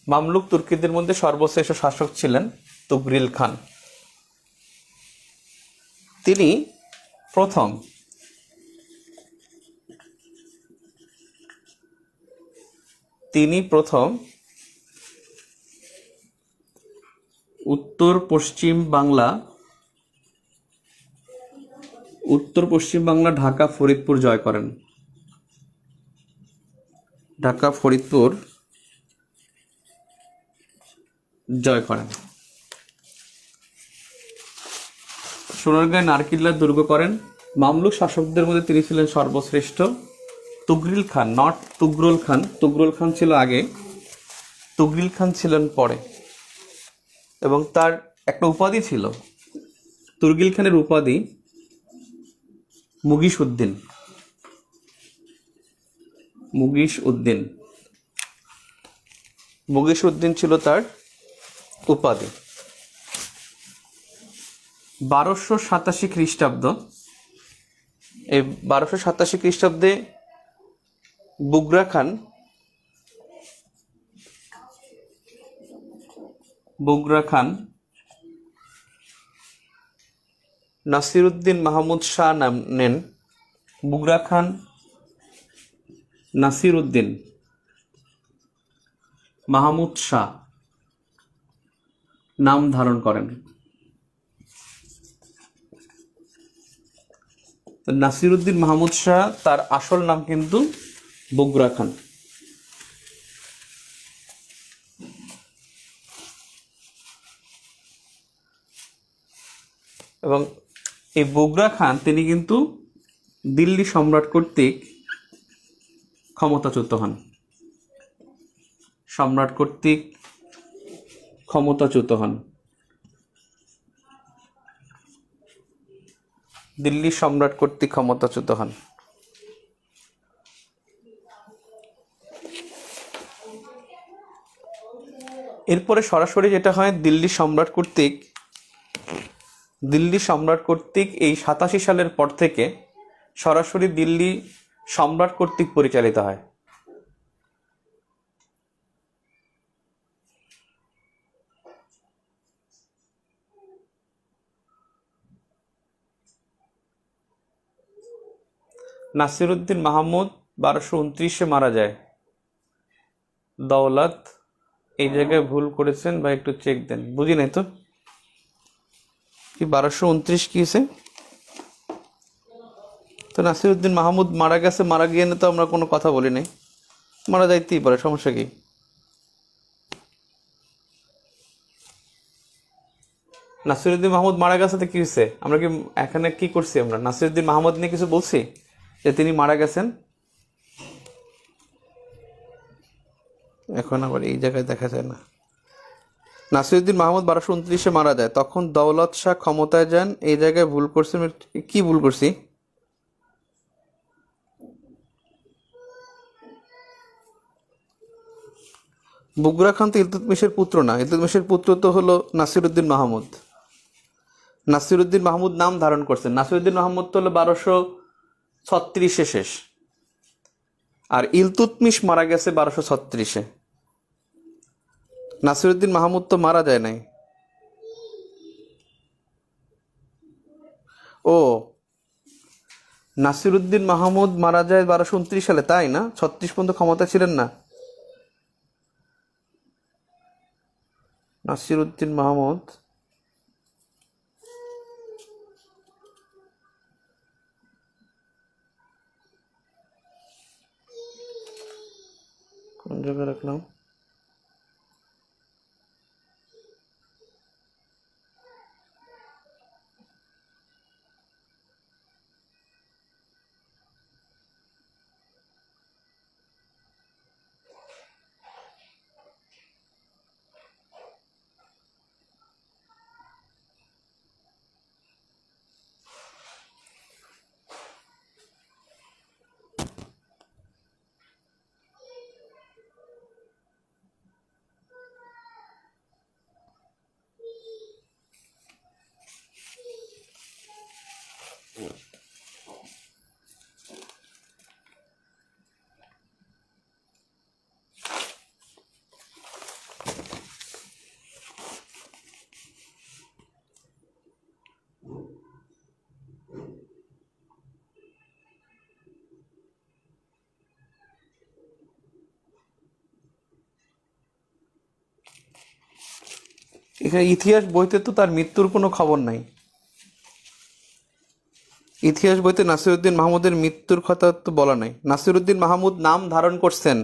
মামলুক তুর্কিদের মধ্যে সর্বশ্রেষ্ঠ শাসক ছিলেন তুগরিল খান। তিনি প্রথম উত্তর পশ্চিম বাংলা ঢাকা ফরিদপুর জয় করেন। সোনারগাঁয়ে নারকিল্লা দুর্গ করেন। মামলুক শাসকদের মধ্যে তিনি ছিলেন সর্বশ্রেষ্ঠ। তুগরিল খান, নট তুগরুল খান, তুগরুল খান ছিল আগে, তুগরিল খান ছিলেন পরে। এবং তার একটা উপাধি ছিল, তুগরিল খানের উপাধি মুগিস উদ্দিন ছিল তার উপাধি। 1287 খ্রিস্টাব্দ, এই 1287 খ্রিস্টাব্দে বুগরা খান নাসিরউদ্দিন মাহমুদ শাহ নাম নেন। বুগরা খান নাসিরউদ্দিন মাহমুদ শাহ নাম ধারণ করেন। নাসিরউদ্দিন মাহমুদ শাহ তার আসল নাম কিন্তু বগুড়া খান। এবং এই বগুড়া খান তিনি কিন্তু দিল্লি সম্রাট কর্তৃক ক্ষমতাচ্যুত হন। সম্রাট কর্তৃক ক্ষমতাচ্যুত হন, দিল্লি সম্রাট কর্তৃক ক্ষমতাচ্যুত হন। এরপরে সরাসরি যেটা হয়, দিল্লি সম্রাট কর্তৃক এই 87 সালের পর থেকে সরাসরি দিল্লি সম্রাট কর্তৃক পরিচালিত হয়। নাসিরউদ্দিন মাহমুদ 1229-এ মারা যায়। দৌলত, এই জায়গায় ভুল করেছেন বা একটু চেক দেন, বুঝি নাই তো কি 1229 কি হয়েছে? তো নাসিরউদ্দিন মাহমুদ মারা গেছে, মারা গিয়ে তো আমরা কোনো কথা বলি নাই, মারা যাইতেই পারে, সমস্যা কি? নাসিরউদ্দিন মাহমুদ মারা গেছে তো কি হয়েছে? আমরা কি এখানে কি করছি? আমরা নাসিরউদ্দিন মাহমুদ নিয়ে কিছু বলছি যে তিনি মারা গেছেন? এখন আবার এই জায়গায় দেখা যায় না। নাসিরউদ্দিন মাহমুদ 1229-এ মারা যায়, তখন দৌলত শাহ ক্ষমতায় যান। এই জায়গায় ভুল করছি, কি ভুল করছি? বগুড়া খান তো ইলতুৎমিশের পুত্র না, ইলতুৎমিশের পুত্র তো হলো নাসিরউদ্দিন মাহমুদ। নাসিরউদ্দিন মাহমুদ নাম ধারণ করছেন। নাসিরউদ্দিন মাহমুদ তো হলো 1236-এ শেষ, আর ইলতুৎমিশ মারা গেছে 1236-এ। নাসিরউদ্দিন মাহমুদ তো মারা যায় নাই। ও, নাসিরউদ্দিন মাহমুদ মারা যায় 1229 সালে, তাই না? 36 পর্যন্ত ক্ষমতা ছিলেন না নাসিরউদ্দিন মাহমুদ। কোন জায়গায় রাখলাম? এখানে ইতিহাস বইতে তো তার মৃত্যুর কোনো খবর নাই। ইতিহাস বইতে নাসিরউদ্দিন মাহমুদের মৃত্যুর কথা তো বলা নাই। নাসিরউদ্দিন মাহমুদ নাম ধারণ করছেন,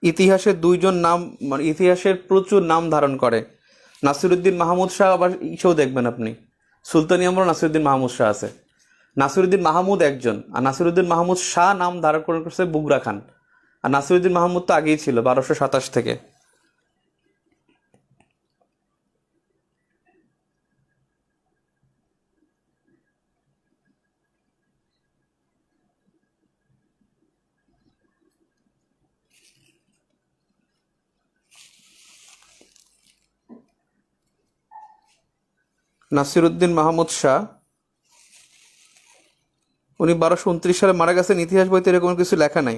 ইতিহাসে 2 জন নাম, মানে ইতিহাসের প্রচুর নাম ধারণ করে। নাসিরউদ্দিন মাহমুদ শাহ, আবার ইসেও দেখবেন আপনি, সুলতানি আমল নাসিরউদ্দিন মাহমুদ শাহ আছে। নাসিরউদ্দিন মাহমুদ একজন, আর নাসিরউদ্দিন মাহমুদ শাহ নাম ধারণ করছে বুগরা খান। আর নাসিরউদ্দিন মাহমুদ তো আগেই ছিল 1227 থেকে। নাসিরউদ্দিন মাহমুদ শাহ উনি 1229 সালে মারা গেছেন, ইতিহাস বইতে এরকম কিছু লেখা নাই।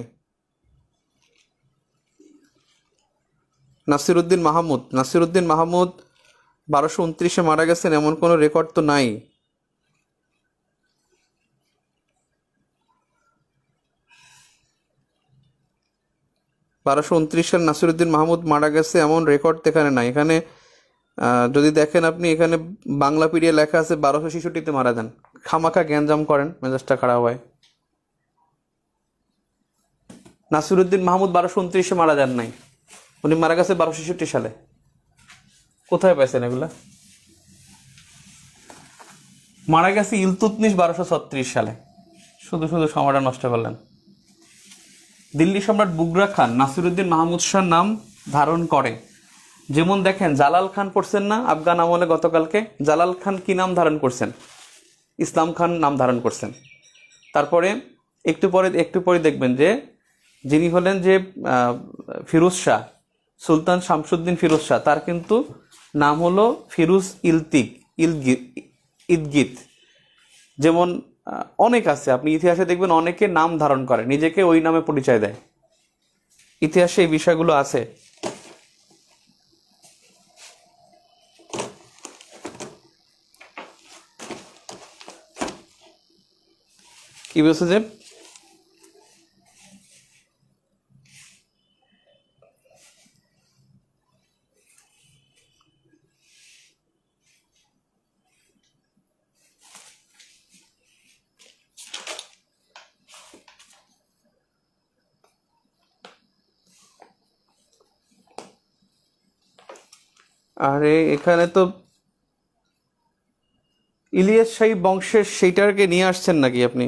নাসিরউদ্দিন মাহমুদ 1229-এ মারা গেছেন এমন কোনো রেকর্ড তো নাই। 1229 সালে নাসিরউদ্দিন মাহমুদ মারা গেছে এমন রেকর্ড এখানে নাই। এখানে যদি দেখেন আপনি এখানে বাংলা পিডিয়া লেখা আছে 1266-তে মারা যান। খামাখা গ্যাঞ্জাম করেন, মেজাজটা খারাপ হয়। নাসিরুদ্দিন মাহমুদ 1229-এ মারা যান নাই, উনি মারা গেছে 1266 সালে। কোথায় পাইছেন এগুলা? মারা গেছে ইলতুৎমিশ 1236 সালে। শুধু শুধু সময়টা নষ্ট করলেন। দিল্লি সম্রাট বুগরা খান নাসিরুদ্দিন মাহমুদ শাহর নাম ধারণ করে। যেমন দেখেন জালাল খান পড়ছেন না আফগান আমলে গতকালকে, জালাল খান কি নাম ধারণ করছেন? ইসলাম খান নাম ধারণ করছেন। তারপরে একটু পরে দেখবেন যে যিনি হলেন যে ফিরোজ শাহ, সুলতান শামসুদ্দিন ফিরোজ শাহ, তার কিন্তু নাম হলো ফিরোজ ইদগিত। যেমন অনেক আছে, আপনি ইতিহাসে দেখবেন অনেকে নাম ধারণ করে, নিজেকে ওই নামে পরিচয় দেয়। ইতিহাসে এই বিষয়গুলো আছে। কি বলছে যে আরে এখানে তো ইলিয়াস শাহী বংশের সেইটাকে নিয়ে আসছেন নাকি আপনি?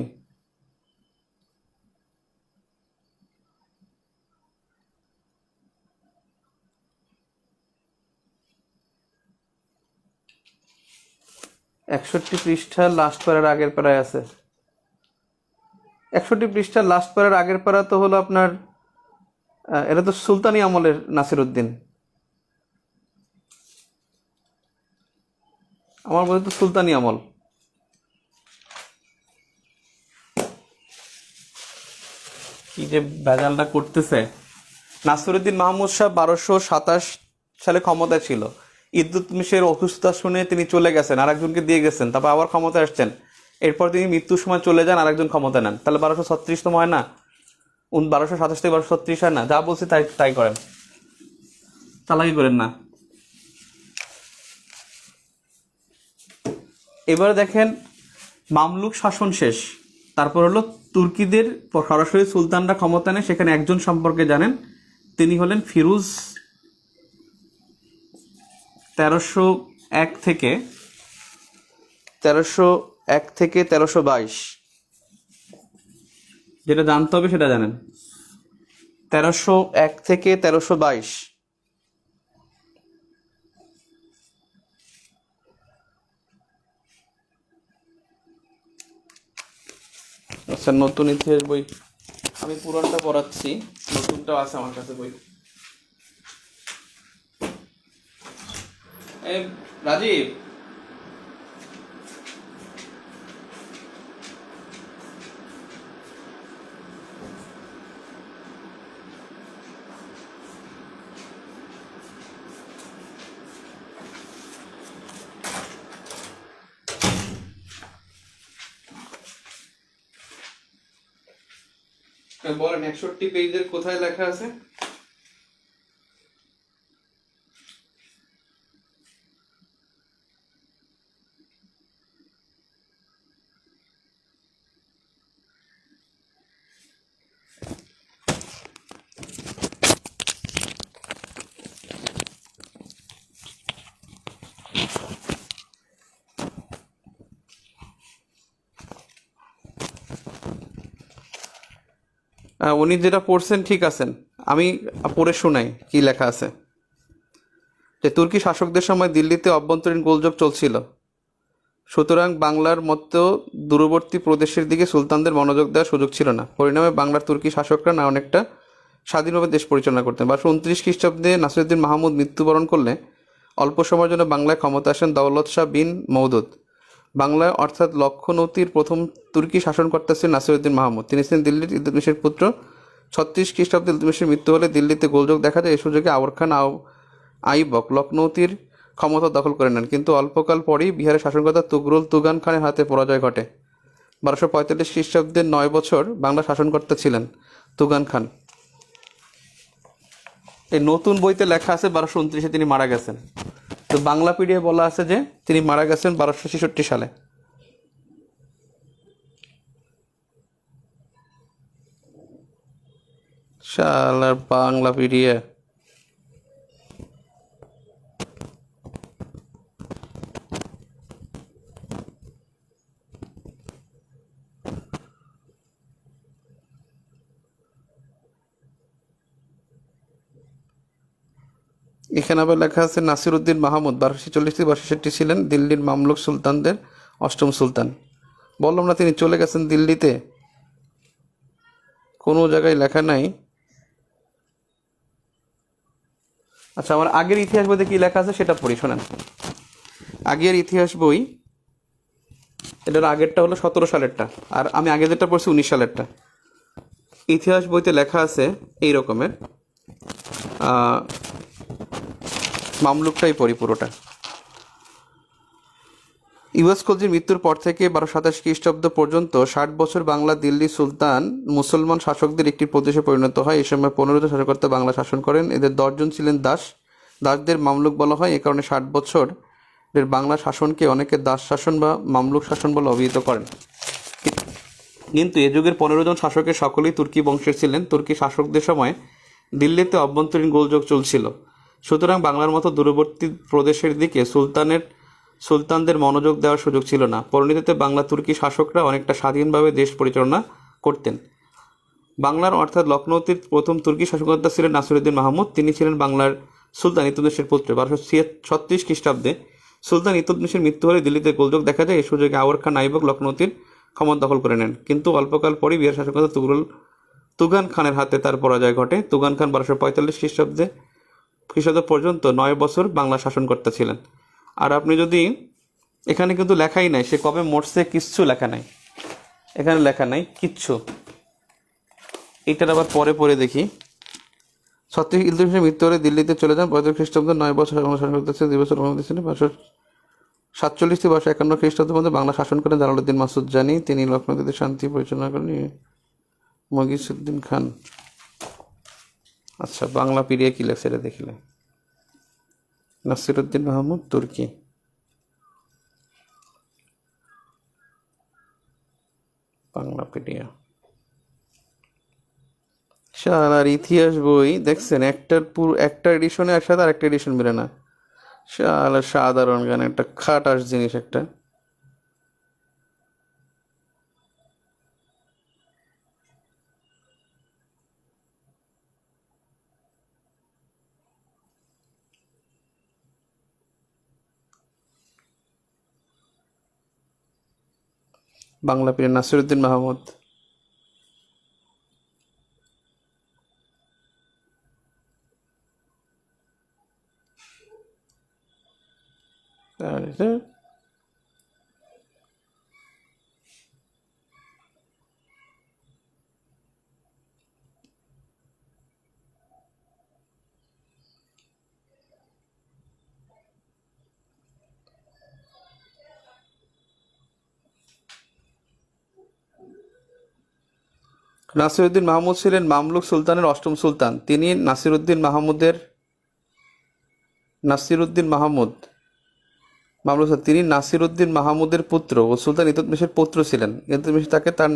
একষট্টি পৃষ্ঠা লাস্ট প্যারার আগের প্যারায় আছে। 61 পৃষ্ঠার লাস্ট প্যারার আগের প্যারা তো হলো আপনার এটা তো সুলতানি আমলের নাসিরুদ্দিন। আমার বলতে তো সুলতানি আমল। কি যে ভেজালটা করতেছে। নাসিরুদ্দিন মাহমুদ শাহ 1227 সালে ক্ষমতায় ছিল। ইলতুৎমিশের অসুস্থতা শুনে তিনি চলে গেছেন, আরেকজনকে দিয়ে গেছেন, তারপর আবার ক্ষমতায় আসছেন। এরপর তিনি মৃত্যুর সময় চলে যান, আরেকজন ক্ষমতা নেন। তাহলে 1236 তো হয় না, 1227 থেকে 1236 হয় না? যা বলছি তাই তাই করেন, চালাকি করেন না। এবারে দেখেন মামলুক শাসন শেষ, তারপর হলো তুর্কিদের সরাসরি সুলতানরা ক্ষমতা নেয়। সেখানে একজন সম্পর্কে জানেন, তিনি হলেন ফিরোজ 1301 থেকে 1322। যেটা জানতে হবে সেটা জানেন, 1301 থেকে 1322। আচ্ছা, নতুন ইতিহাস বই আমি পুরানটা পড়াচ্ছি, নতুনটাও আছে আমার কাছে বই। রাজীব, বলেন 61 পেজের কোথায় লেখা আছে? উনি যেটা পড়ছেন ঠিক আছেন, আমি পড়ে শোনাই কি লেখা আছে। যে তুর্কি শাসকদের সময় দিল্লিতে অভ্যন্তরীণ গোলযোগ চলছিল, সুতরাং বাংলার মতো দূরবর্তী প্রদেশের দিকে সুলতানদের মনোযোগ দেওয়ার সুযোগ ছিল না। পরিণামে বাংলার তুর্কি শাসকরা না অনেকটা স্বাধীনভাবে দেশ পরিচালনা করতেন। 1229 খ্রিস্টাব্দে নাসিরুদ্দিন মাহমুদ মৃত্যুবরণ করলে অল্প সময়ের জন্য বাংলায় ক্ষমতা আসেন দৌলত শাহ বিন মওদুদ। বাংলায় অর্থাৎ লক্ষণৌতির প্রথম তুর্কি শাসনকর্তা ছিলেন নাসিরুদ্দিন মাহমুদ। তিনি ছিলেন দিল্লির ইলতুৎমিশের পুত্র। 36 খ্রিস্টাব্দে ইলতুৎমিশের মৃত্যু হলে দিল্লিতে গোলযোগ দেখা যায়। এই সুযোগে আওয়ার খান আইবক লখনৌতির ক্ষমতা দখল করে নেন, কিন্তু অল্পকাল পরেই বিহারের শাসনকর্তা তুগান খানের হাতে পরাজয় ঘটে। 1245 খ্রিস্টাব্দে 9 বছর বাংলা শাসনকর্তা ছিলেন তুগান খান। এই নতুন বইতে লেখা আছে 1229-এ তিনি মারা গেছেন। তো বাংলা পিডিএ বলা আছে যে তিনি মারা গেছেন 1266 সালে। শালার বাংলা পিডিএ। এখানে আবার লেখা আছে নাসিরউদ্দিন মাহমুদ 1240-1263 ছিলেন দিল্লির মামলুক সুলতানদের অষ্টম সুলতান। বললাম না তিনি চলে গেছেন দিল্লিতে, কোনো জায়গায় লেখা নাই। আচ্ছা, আমার আগের ইতিহাস বইতে কি লেখা আছে সেটা পড়ি, শোনেন। আগের ইতিহাস বই, এটার আগেরটা হলো 17 সালেরটা, আর আমি আগে যেটা পড়ছি 19 সালেরটা। ইতিহাস বইতে লেখা আছে এই রকমের, মামলুকটাই পড়ি পুরোটা। ইউএস খলজির মৃত্যুর পর থেকে 1227 খ্রিস্টাব্দ পর্যন্ত 60 বছর বাংলা দিল্লি সুলতান মুসলমান শাসকদের একটি প্রদেশে পরিণত হয়। এই সময় 15 জন শাসককর্তা বাংলা শাসন করেন। এদের 10 জন ছিলেন দাস। দাসদের মামলুক বলা হয়। এ কারণে 60 বছরের বাংলা শাসনকে অনেকে দাস শাসন বা মামলুক শাসন বলে অভিহিত করেন। কিন্তু এ যুগের 15 জন শাসকের সকলেই তুর্কি বংশের ছিলেন। তুর্কি শাসকদের সময় দিল্লিতে অভ্যন্তরীণ গোলযোগ চলছিল, সুতরাং বাংলার মতো দূরবর্তী প্রদেশের দিকে সুলতানদের মনোযোগ দেওয়ার সুযোগ ছিল না। পরিণতিতে বাংলা তুর্কি শাসকরা অনেকটা স্বাধীনভাবে দেশ পরিচালনা করতেন। বাংলার অর্থাৎ লখনৌতির প্রথম তুর্কি শাসককর্তা ছিলেন নাসিরউদ্দিন মাহমুদ। তিনি ছিলেন বাংলার সুলতান ইলতুৎমিশের পুত্র। 1236 খ্রিস্টাব্দে সুলতান ইলতুৎমিশের মৃত্যু হলে দিল্লিতে গোলযোগ দেখা যায়। এই সুযোগে আওয়ার খান আইবক লখনৌতির ক্ষমতা দখল করে নেন, কিন্তু অল্পকাল পরই বিহার শাসককর্তা তুগান খানের হাতে তার পরাজয় ঘটে। তুগান খান 1245 খ্রিস্টাব্দ পর্যন্ত 9 বছর বাংলা শাসনকর্তা ছিলেন। আর আপনি যদি, এখানে কিন্তু লেখাই নাই সে কবে মরছে, কিচ্ছু লেখা নাই, এখানে লেখা নাই কিচ্ছু। এটার আবার পরে দেখি। 36 ইলতুৎমিশের মৃত্যু হলে দিল্লিতে চলে যান। 35 খ্রিস্টাব্দ 9 বছর বাংলা শাসন করতে ছিলেন। 2 বছর ক্ষমতায় ছিলেন। 1247-1251 খ্রিস্টাব্দ মধ্যে বাংলা শাসন করেন জালালউদ্দিন মাসুদ জানি। তিনি লখনৌতে শান্তি পরিচালনা করেন মগিসউদ্দিন খান। আচ্ছা, বাংলা পিডিএ কি লেখছে এটা দেখিলে। নাসিরউদ্দিন মাহমুদ তুর্কি, বাংলা পিডিএ। শালার ইতিহাস বই দেখছেন, একটা এডিশনে একসাথে আর একটা এডিশন মিলে না। শালার সাধারণ জ্ঞান একটা খাটাস জিনিস একটা। বাংলা পিডিএ নাসিরউদ্দিন মাহমুদ। নাসিরউদ্দিন মাহমুদ ছিলেন মামলুক সুলতানের অষ্টম সুলতান। তিনি নাসিরউদ্দিন মাহমুদের পুত্র ও সুলতান ইলতুৎমিশের পুত্র ছিলেন। ইলতুৎমিশ তাকে তার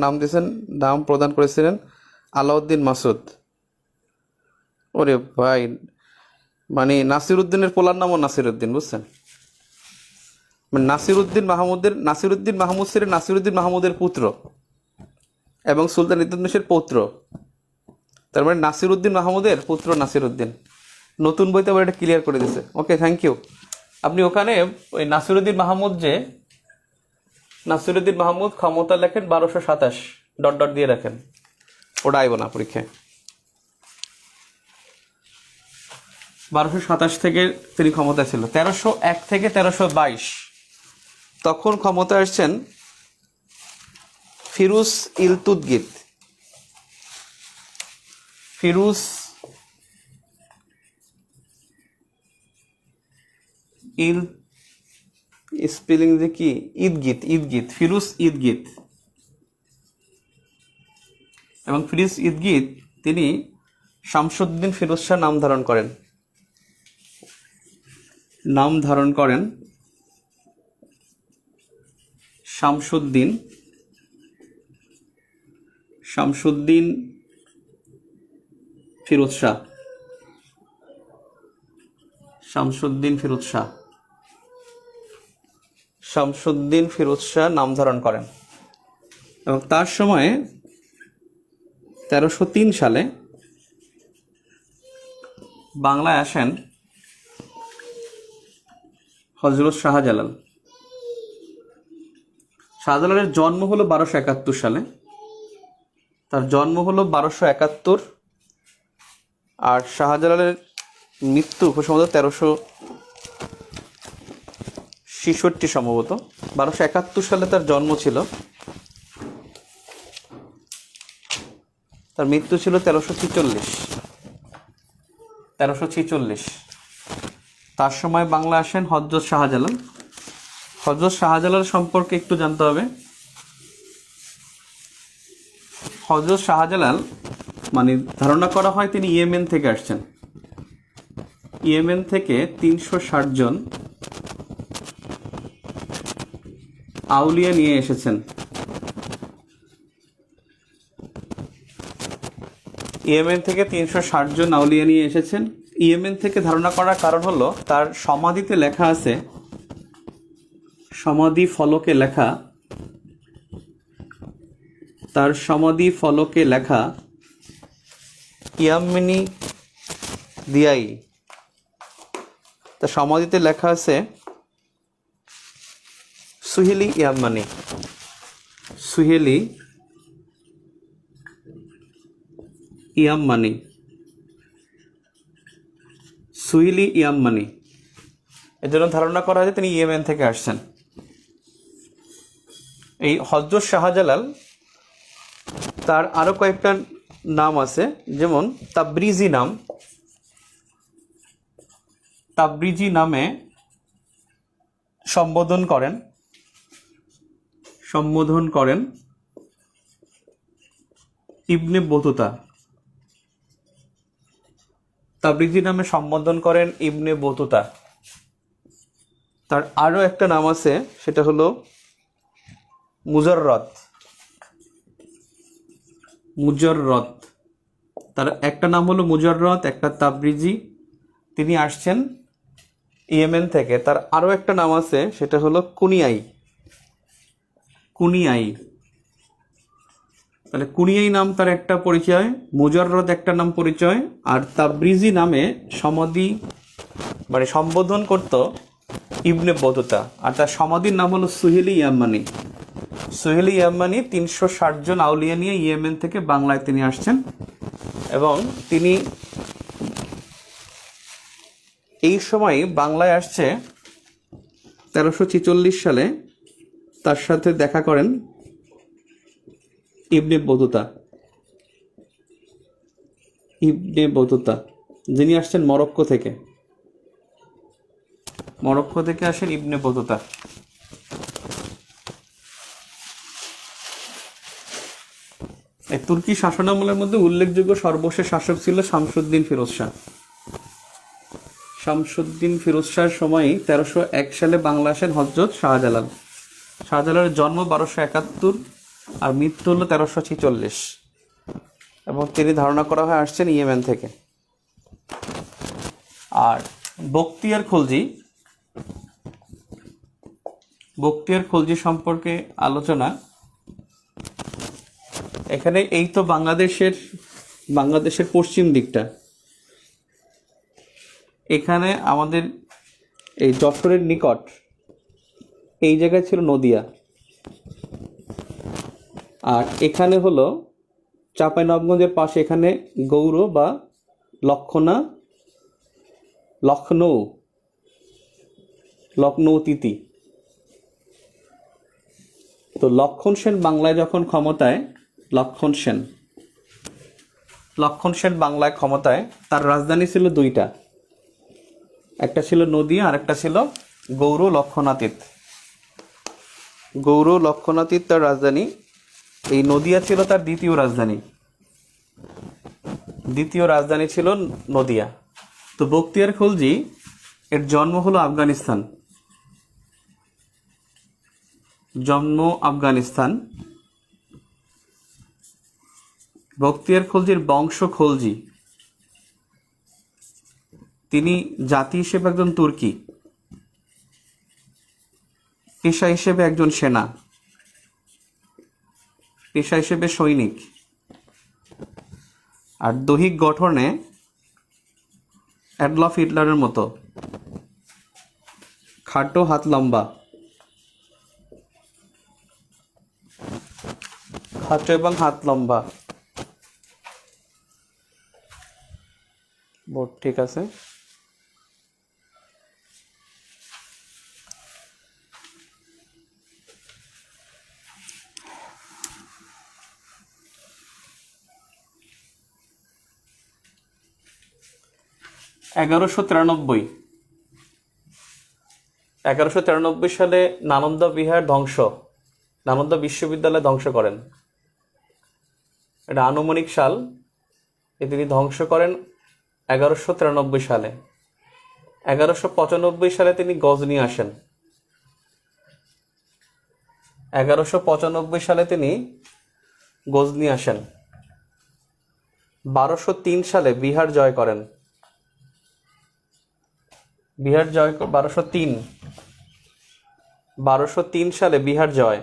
নাম প্রদান করেছিলেন আলাউদ্দিন মাসুদ। ওরে ভাই, মানে নাসিরউদ্দিনের পোলার নামও নাসিরউদ্দিন, বুঝছেন? মানে নাসিরউদ্দিন মাহমুদ ছিলেন নাসিরউদ্দিন মাহমুদের পুত্র এবং সুলতান ইলতুৎমিশের পৌত্র। তার মানে নাসিরউদ্দিন মাহমুদের পুত্র নাসিরউদ্দিন। নতুন বইতে আবার এটা ক্লিয়ার করে দিয়েছে। ওকে, থ্যাংক ইউ। আপনি ওখানে ওই নাসিরউদ্দিন মাহমুদ ক্ষমতা লেখেন 1227 ডট দিয়ে রাখেন, ওটা আইব না পরীক্ষায়। 1227 থেকে তিনি ক্ষমতা ছিল। 1301 থেকে 1322 তখন ক্ষমতা আসছেন ফিরুজ স্পেলিং যে কি, ফিরুজ ইদগিত। এবং ফিরুজ ইদগিত তিনি শামসুদ্দিন ফিরোজ শাহ নাম ধারণ করেন। নাম ধারণ করেন শামসুদ্দিন ফিরোজ শাহ। শামসুদ্দিন ফিরোজ শাহ নাম ধারণ করেন এবং তার সময়ে 1303 সালে বাংলায় আসেন হযরত শাহজালাল। শাহজালালের জন্ম হলো 1271 সালে, তার জন্ম হলো 1271, আর শাহজালালের মৃত্যু খুব সম্ভবত 1366 সম্ভবত। 1271 সালে তার জন্ম ছিল, তার মৃত্যু ছিল 1346। তার সময় বাংলা আসেন হযরত শাহজালাল। হযরত শাহজালাল সম্পর্কে একটু জানতে হবে। হযরত শাহজালাল মানে ধারণা করা হয় তিনি ইয়েমেন থেকে আসছেন। ইয়েমেন থেকে 360 জন আউলিয়া নিয়ে এসেছেন। ইয়েমেন থেকে 360 জন আউলিয়া নিয়ে এসেছেন। ইয়েমেন থেকে ধারণা করার কারণ হলো তার সমাধিতে লেখা আছে, সমাধি ফলকে লেখা ইয়ামিনী দিয়াই। তার সমাধিতে লেখা আছে সুহেলি ইয়াম্মানি। এর জন্য ধারণা করা হয় তিনি ইয়েমেন থেকে আসছেন। এই হযরত শাহজালাল তার আরো কয়েকটা নাম আছে, যেমন তাবরিজি নামে সম্বোধন করেন ইবনে বতুতা। তাবরিজি নামে সম্বোধন করেন ইবনে বতুতা। তার আরো একটা নাম আছে, সেটা হলো মুজাররদ। তার একটা নাম হলো মুজাররদ, একটা তাবরিজি। তিনি আসছেন ইয়েমেন থেকে। তার আরো একটা নাম আছে, সেটা হলো কুনিয়াই। তাহলে কুনিয়াই নাম তার একটা পরিচয়, মুজাররদ একটা নাম পরিচয়, আর তাবরিজি নামে সম্বোধন করত ইবনে বতুতা। আর তার সমাধির নাম হলো সুহেলি ইয়াম্মানি। 360 জন আউলিয়া নিয়ে ইয়েমেন থেকে বাংলায় তিনি আসছেন এবং তিনি এই সময় বাংলায় আসছে 1346 সালে। তার সাথে দেখা করেন ইবনে বতুতা, যিনি আসছেন মরক্কো থেকে আসেন ইবনে বতুতা। এই তুর্কি শাসনামলের মধ্যে উল্লেখযোগ্য সর্বশেষ শাসক ছিল শামসুদ্দিন ফিরোজ শাহর সময় 1301 সালে বাংলা আসেন হযরত শাহজালাল। শাহজালালের জন্ম 1271 আর মৃত্যু হলো 1346, এবং তিনি ধারণা করা হয় আসছেন ইয়েমেন থেকে। আর বখতিয়ার খলজি সম্পর্কে আলোচনা। এখানে এই তো বাংলাদেশের পশ্চিম দিকটা, এখানে আমাদের এই যশোরের নিকট এই জায়গায় ছিল নদিয়া, আর এখানে হলো চাঁপাইনবাবগঞ্জের পাশে এখানে গৌর বা লখনৌ তিতি। তো লক্ষণ সেন বাংলায় যখন ক্ষমতায়, তার রাজধানী ছিল দুইটা, একটা ছিল নদিয়া আর একটা ছিল গৌর লক্ষণাতীত তার রাজধানী। এই নদিয়া ছিল তার দ্বিতীয় রাজধানী ছিল নদিয়া। তো বখতিয়ার খলজি এর জন্ম হলো আফগানিস্তান, জন্ম আফগানিস্তান। বখতিয়ার খলজির বংশ খলজি, তিনি জাতি হিসেবে একজন তুর্কি, পেশা হিসেবে একজন সেনা, পেশা হিসেবে সৈনিক, আর দৈহিক গঠনে অ্যাডলফ হিটলারের মতো, খাটো, হাত লম্বা, খাটো এবং হাত লম্বা। বোর্ড ঠিক আছে। এগারোশো তিরানব্বই সালে নালন্দা বিহার ধ্বংস, নালন্দা বিশ্ববিদ্যালয় ধ্বংস করেন। এটা আনুমানিক সাল, তিনি ধ্বংস করেন 1193 সালে। 1195 সালে তিনি গজনি আসেন। 1195 সালে তিনি গজনি আসেন। 1203 সালে বিহার জয় করেন। বিহার জয় 1203 সালে বিহার জয়।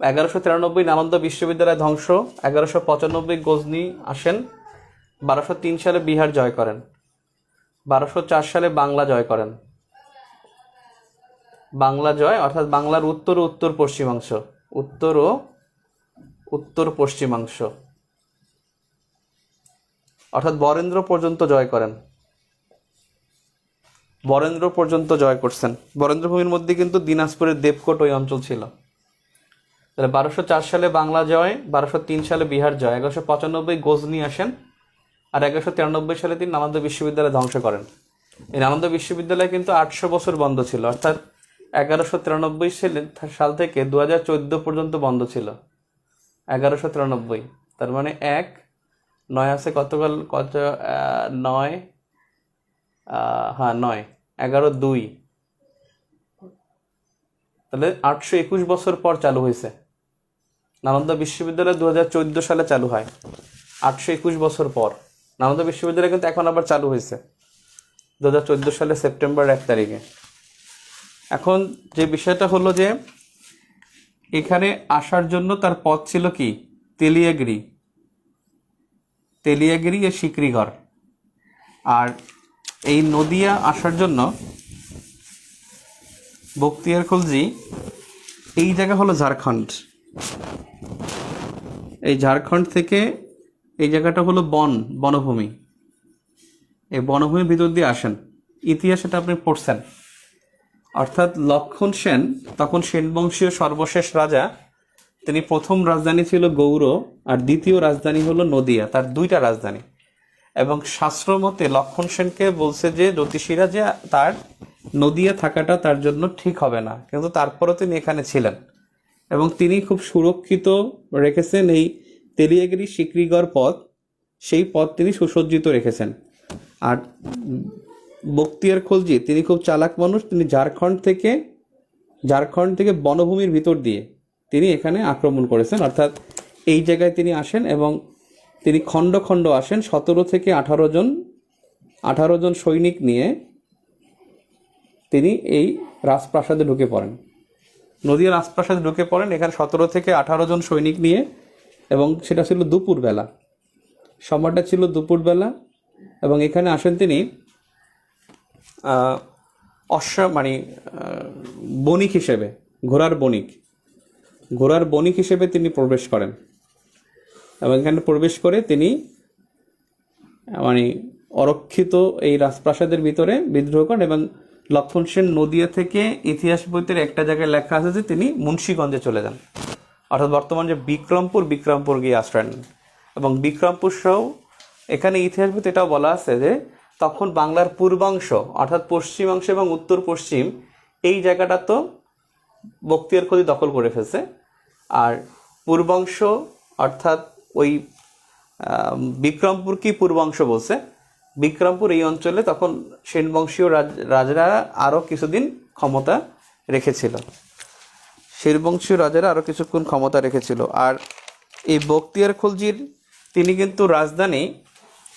1193 নালন্দা বিশ্ববিদ্যালয় ধ্বংস, 1195 গজনি আসেন, 1203 সালে বিহার জয় করেন, 1204 সালে বাংলা জয় করেন। বাংলা জয় অর্থাৎ বাংলার উত্তর ও উত্তর পশ্চিমাংশ, উত্তর ও উত্তর পশ্চিমাংশ অর্থাৎ বরেন্দ্র পর্যন্ত জয় করেন। বরেন্দ্র পর্যন্ত জয় করছেন। বরেন্দ্র ভূমির মধ্যে কিন্তু দিনাজপুরের দেবকোট ওই অঞ্চল ছিল। তাহলে 1204 সালে বাংলা জয়, 1203 সালে বিহার জয়, 1195 গজনি আসেন, আর 1193 সালে তিনি নালন্দা বিশ্ববিদ্যালয় ধ্বংস করেন। এই নালন্দা বিশ্ববিদ্যালয় কিন্তু 800 বছর বন্ধ ছিল, অর্থাৎ 1193 সাল থেকে 2014 পর্যন্ত বন্ধ ছিল। 1193, তার মানে 9 আছে কতকাল, 9, হ্যাঁ 9, 11, 2, তাহলে 821 বছর পর চালু হয়েছে। নালন্দা বিশ্ববিদ্যালয় 2014 সালে চালু হয়, 821 বছর পর। নালন্দা বিশ্ববিদ্যালয় কিন্তু এখন আবার চালু হয়েছে 2014 সালে সেপ্টেম্বর 1 তারিখে। এখন যে বিষয়টা হলো যে এখানে আসার জন্য তার পথ ছিল কি, তেলিয়াগিরি, তেলিয়াগিরি এ সিকরিগড়। আর এই নদিয়া আসার জন্য বখতিয়ার খলজি, এই জায়গা হলো ঝাড়খণ্ড। এই ঝাড়খণ্ড থেকে এই জায়গাটা হলো বনভূমি। এই বনভূমির ভিতর দিয়ে আসেন। ইতিহাস এটা আপনি পড়ছেন। অর্থাৎ লক্ষণ সেন তখন সেন বংশীয় সর্বশেষ রাজা। তিনি প্রথম রাজধানী ছিল গৌড়, আর দ্বিতীয় রাজধানী হলো নদিয়া, তার 2টা রাজধানী। এবং শাস্ত্র মতে লক্ষণ সেনকে বলছে যে জ্যোতিষীরা যে তার নদিয়া থাকাটা তার জন্য ঠিক হবে না, কিন্তু তারপরও তিনি এখানে ছিলেন এবং তিনি খুব সুরক্ষিত রেখেছেন এই তেলিয়াগিরি সিকরিগড় পথ। সেই পথ তিনি সুসজ্জিত রেখেছেন। আর বখতিয়ার খলজি তিনি খুব চালাক মানুষ। তিনি ঝাড়খণ্ড থেকে বনভূমির ভিতর দিয়ে তিনি এখানে আক্রমণ করেছেন। অর্থাৎ এই জায়গায় তিনি আসেন এবং তিনি খণ্ড খণ্ড আসেন। 17 থেকে 18 জন সৈনিক নিয়ে তিনি এই রাজপ্রাসাদে ঢুকে পড়েন, নদিয়া রাজপ্রাসাদে ঢুকে পড়েন। এখানে 17 থেকে 18 জন সৈনিক নিয়ে, এবং সেটা ছিল দুপুরবেলা, সময়টা ছিল দুপুরবেলা। এবং এখানে আসেন তিনি বণিক হিসেবে, ঘোড়ার বণিক হিসেবে তিনি প্রবেশ করেন। এবং এখানে প্রবেশ করে তিনি অরক্ষিত এই রাজপ্রাসাদের ভিতরে বিদ্রোহ করেন। এবং লক্ষণ সেন নদিয়া থেকে ইতিহাস বইতে একটা জায়গায় লেখা আছে যে তিনি মুন্সিগঞ্জে চলে যান, অর্থাৎ বর্তমান যে বিক্রমপুর গিয়ে আশ্রয় নেন। এবং বিক্রমপুর সহ এখানে ইতিহাস বইতে এটাও বলা আছে যে তখন বাংলার পূর্বাংশ অর্থাৎ পশ্চিমাংশ এবং উত্তর পশ্চিম এই জায়গাটা তো বখতিয়ার খলজি দখল করে ফেলছে। আর পূর্বাংশ অর্থাৎ ওই বিক্রমপুর কি পূর্বাংশ বলছে, বিক্রমপুর এই অঞ্চলে তখন সেন বংশীয় রাজারা আরও কিছুদিন ক্ষমতা রেখেছিল। সেন বংশীয় রাজারা আরও কিছুক্ষণ ক্ষমতা রেখেছিল। আর এই বখতিয়ার খলজির তিনি কিন্তু রাজধানী,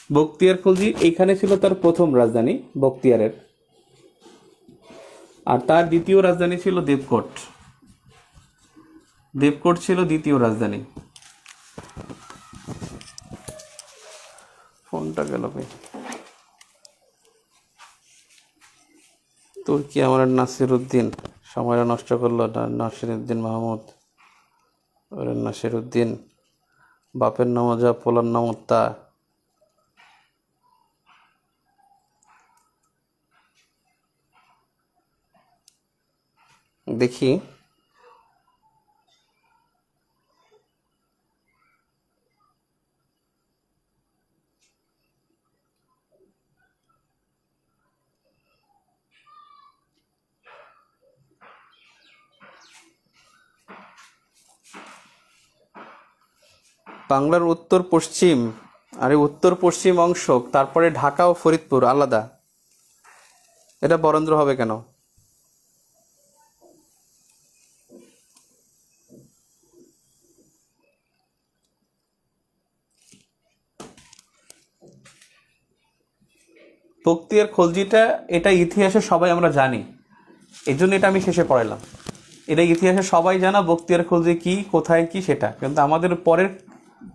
বখতিয়ার খলজি এইখানে ছিল তার প্রথম রাজধানী বখতিয়ারের, আর তার দ্বিতীয় রাজধানী ছিল দেবকোট। দেবকোট ছিল দ্বিতীয় রাজধানী। ফোনটা গেল ভাই। তুর্কি আমার নাসিরউদ্দিন সময়টা নষ্ট করলো। নাসিরউদ্দিন মাহমুদ, ওরে নাসিরউদ্দিন, বাপের নামও যা পোলার নামও তা। দেখি বাংলার উত্তর পশ্চিম, আরে উত্তর পশ্চিম অংশ, তারপরে ঢাকা ও ফরিদপুর আলাদা, এটা বরেন্দ্র হবে কেন? বখতিয়ার খলজিটা, এটা ইতিহাসে সবাই আমরা জানি, এই জন্য এটা আমি শেষে পড়াইলাম। এটা ইতিহাসে সবাই জানা বখতিয়ার খলজি কি, কোথায় কি সেটা, কিন্তু আমাদের পরের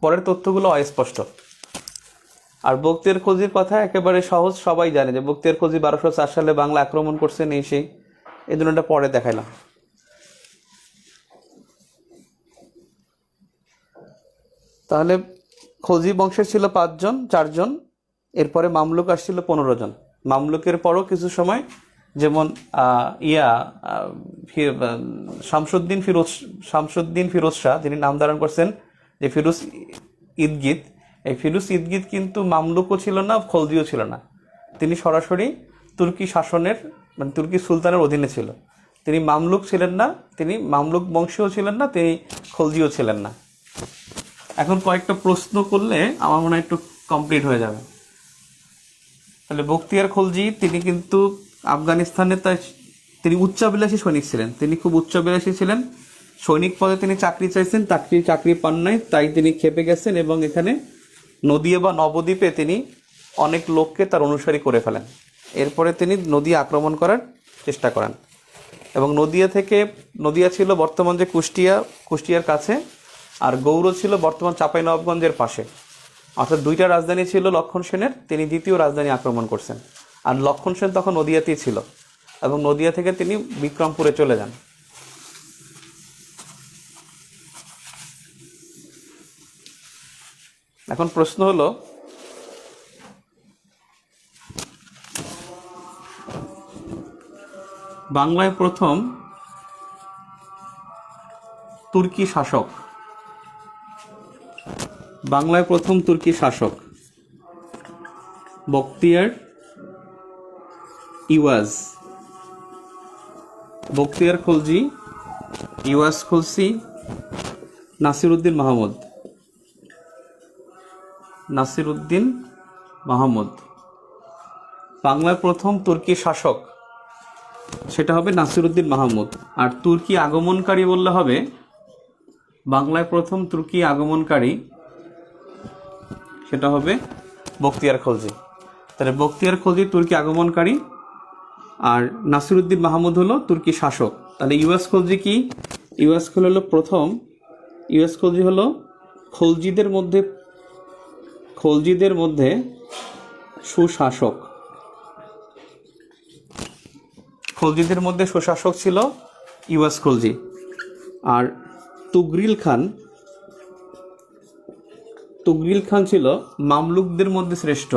পরের তথ্যগুলো অস্পষ্ট। আর বখতিয়ার খলজির কথা একেবারে সহজ, সবাই জানে যে বখতিয়ার খলজি 1204 সালে বাংলা আক্রমণ করছেন, এই সেই, এই জন্য এটা পরে দেখাইলাম। তাহলে খলজি বংশের ছিল 4জন, এরপরে মামলুক আসছিল 15 জন। মামলুকের পরও কিছু সময়, যেমন শামসুদ্দিন ফিরোজ শাহ, যিনি নাম ধারণ করছেন যে ফিরোজ ইদগিত, এই ফিরোজ ইদগিত কিন্তু মামলুকও ছিল না, খলজিও ছিল না। তিনি সরাসরি তুর্কি শাসনের, মানে তুর্কি সুলতানের অধীনে ছিল। তিনি মামলুক ছিলেন না, তিনি মামলুক বংশীয় ছিলেন না, তিনি খলজিও ছিলেন না। এখন কয়েকটা প্রশ্ন করলে আমার মনে হয় একটু কমপ্লিট হয়ে যাবে। তাহলে বখতিয়ার খলজি তিনি কিন্তু আফগানিস্তানে তিনি উচ্চাভিলাষী সৈনিক ছিলেন, তিনি খুব উচ্চাভিলাষী ছিলেন। সৈনিক পদে তিনি চাকরি চাইছেন, চাকরি পান নাই, তাই তিনি খেপে গেছেন এবং এখানে নদিয়া বা নবদ্বীপে তিনি অনেক লোককে তার অনুসারী করে ফেলেন। এরপরে তিনি নদিয়া আক্রমণ করার চেষ্টা করেন এবং নদিয়া ছিল বর্তমান যে কুষ্টিয়ার কাছে, আর গৌড় ছিল বর্তমান চাঁপাইনবাবগঞ্জের পাশে। অর্থাৎ দুইটা রাজধানী ছিল লক্ষণ সেনের, তিনি দ্বিতীয় রাজধানী আক্রমণ করছেন। আর লক্ষণ সেন তখন নদিয়াতেই ছিল এবং নদিয়া থেকে তিনি বিক্রমপুরে চলে যান। এখন প্রশ্ন হলো, বাংলায় প্রথম তুর্কি শাসক, বাংলায় প্রথম তুর্কি শাসক বখতিয়ার খলজি, ইওয়াজ খলজি, নাসিরউদ্দিন মাহমুদ। বাংলার প্রথম তুর্কি শাসক সেটা হবে নাসিরউদ্দিন মাহমুদ। আর তুর্কি আগমনকারী বললে হবে, বাংলায় প্রথম তুর্কি আগমনকারী সেটা হবে বখতিয়ার খলজি। তাহলে বখতিয়ার খলজি তুর্কি আগমনকারী, আর নাসিরউদ্দিন মাহমুদ হলো তুর্কি শাসক। তাহলে ইওয়াজ খলজি কি? ইওয়াজ খলজি হলো খলজিদের মধ্যে সুশাসক। খলজিদের মধ্যে সুশাসক ছিল ইওয়াজ খলজি। আর তুগরিল খান ছিল মামলুকদের মধ্যে শ্রেষ্ঠ।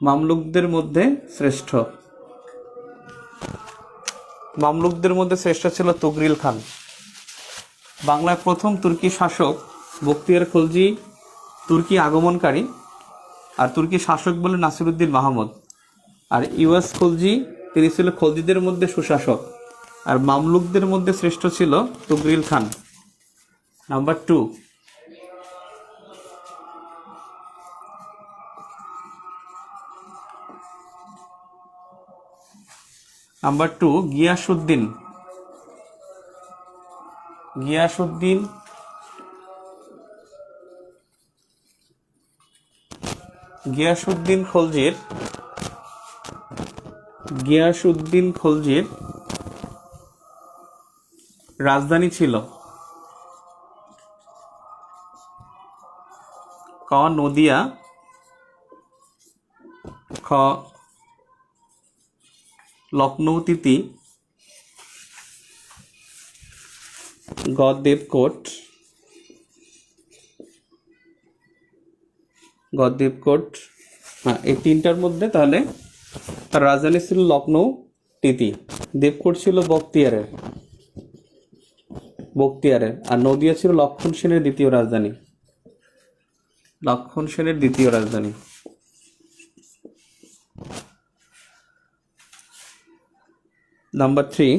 মামলুকদের মধ্যে শ্রেষ্ঠ ছিল তুগরিল খান। বাংলায় প্রথম তুর্কি শাসক বখতিয়ার খলজি, তুর্কি আগমনকারী, আর তুর্কি শাসক বলে নাসিরউদ্দিন মাহমুদ। আর ইওয়াজ খলজি তিনি ছিল খলজিদের মধ্যে সুশাসক, আর মামলুকদের মধ্যে শ্রেষ্ঠ ছিল তুগরিল খান। নাম্বার 2, নাম্বার 2, গিয়াসউদ্দিন গিয়াসউদ্দিন গিয়াসউদ্দিন খলজির রাজধানী ছিল ক নদিয়া, খ লখনৌ তিতি, গ দেবকোট, হ্যাঁ এই তিনটার মধ্যে তাহলে তার রাজধানী ছিল লখনৌ তিতি, দেবকোট ছিল বখতিয়ারের, আর নদিয়া ছিল লক্ষণ সেনের দ্বিতীয় রাজধানী। নাম্বার 3,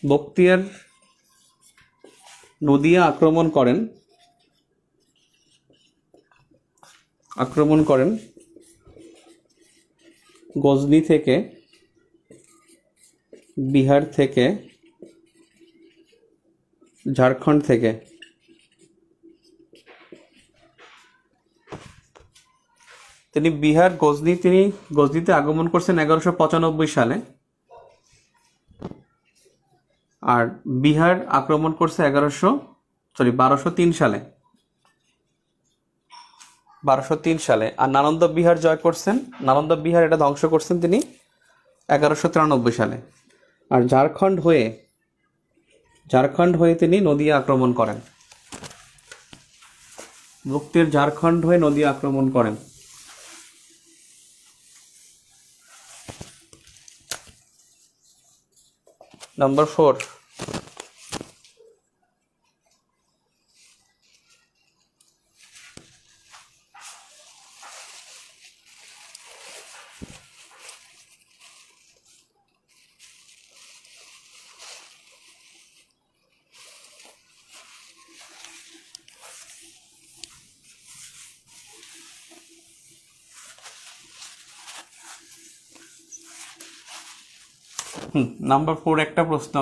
বখতিয়ার নদিয়া আক্রমণ করেন গজনি থেকে, বিহার থেকে, ঝাড়খণ্ড থেকে। তিনি গজনিতে আগমন করছেন 1195 সালে, আর বিহার আক্রমণ করছে 1203 সালে। আর নালন্দা বিহার জয় করছেন, নালন্দা বিহার এটা ধ্বংস করছেন তিনি 1193 সালে। আর ঝাড়খণ্ড হয়ে তিনি নদিয়া আক্রমণ করেন। বখতিয়ার ঝাড়খণ্ড হয়ে নদিয়া আক্রমণ করেন। নাম্বার 4, নাম্বার 4 একটা প্রশ্ন,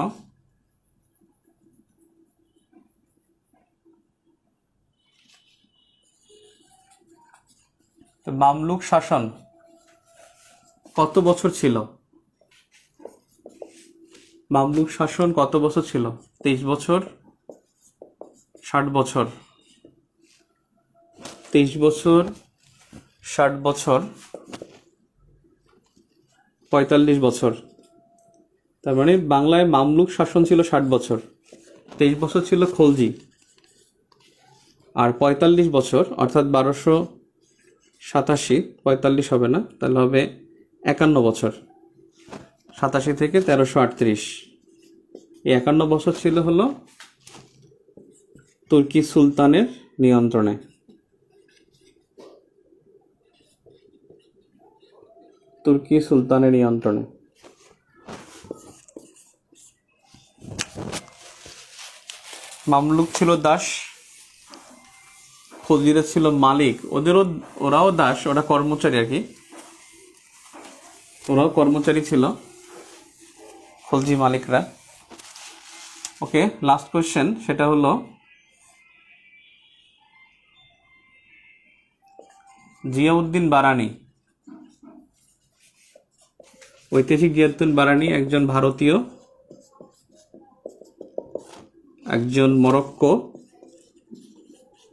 মামলুক শাসন কত বছর ছিল? 23 বছর, 60 বছর, 23 বছর, 60 বছর, 45 বছর। তার মানে বাংলায় মামলুক শাসন ছিল 60 বছর, 23 বছর ছিল খলজি, আর 45 বছর অর্থাৎ 1287, 45 হবে না, তাহলে হবে 51 বছর, 87 থেকে 1338। এই 51 বছর ছিল হলো তুর্কি সুলতানের নিয়ন্ত্রণে। মামলুক ছিল দাস, খলজিরা ছিল মালিক। ওরাও দাস, ওরা কর্মচারী আর কি, ওরাও কর্মচারী ছিল খলজি মালিকরা। ওকে, লাস্ট কোয়েশ্চেন, সেটা হলো জিয়াউদ্দিন বারানি, ঐতিহাসিক জিয়াউদ্দিন বারানি একজন ভারতীয়, একজন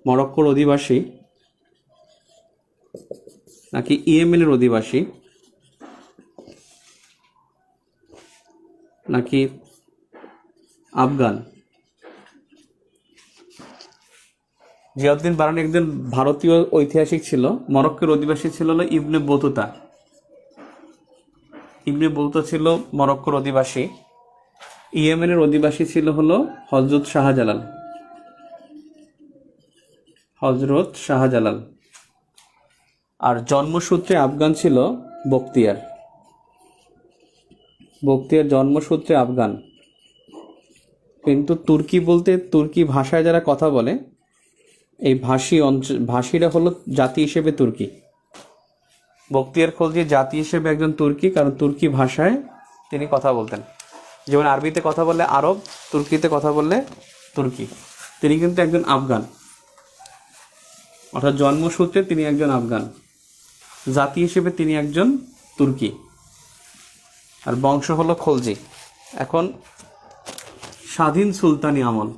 মরক্কোর অধিবাসী, নাকি ইয়েমেনের অধিবাসী, নাকি আফগান? জিয়াউদ্দিন বারানি একজন ভারতীয় ঐতিহাসিক ছিল, মরক্কোর অধিবাসী ছিল হলো ইবনে বতুতা ছিল মরক্কোর অধিবাসী, ইয়েমেনের অধিবাসী ছিল হলো হজরত শাহজালাল, আর জন্মসূত্রে আফগান ছিল বখতিয়ার জন্মসূত্রে আফগান। কিন্তু তুর্কি ভাষায় যারা কথা বলে এই ভাষীরা হলো জাতি হিসেবে তুর্কি। বখতিয়ার খলজি জাতি হিসেবে একজন তুর্কি, কারণ তুর্কি ভাষায় তিনি কথা বলতেন। যেমন আরবিতে কথা বললে আরব, তুর্কিতে কথা বললে তুর্কি। তিনি কিন্তু একজন আফগান, অর্থাৎ জন্মসূত্রে তিনি একজন আফগান, জাতি হিসেবে তিনি একজন তুর্কি, আর বংশ হলো খলজি। এখন স্বাধীন সুলতানি আমল,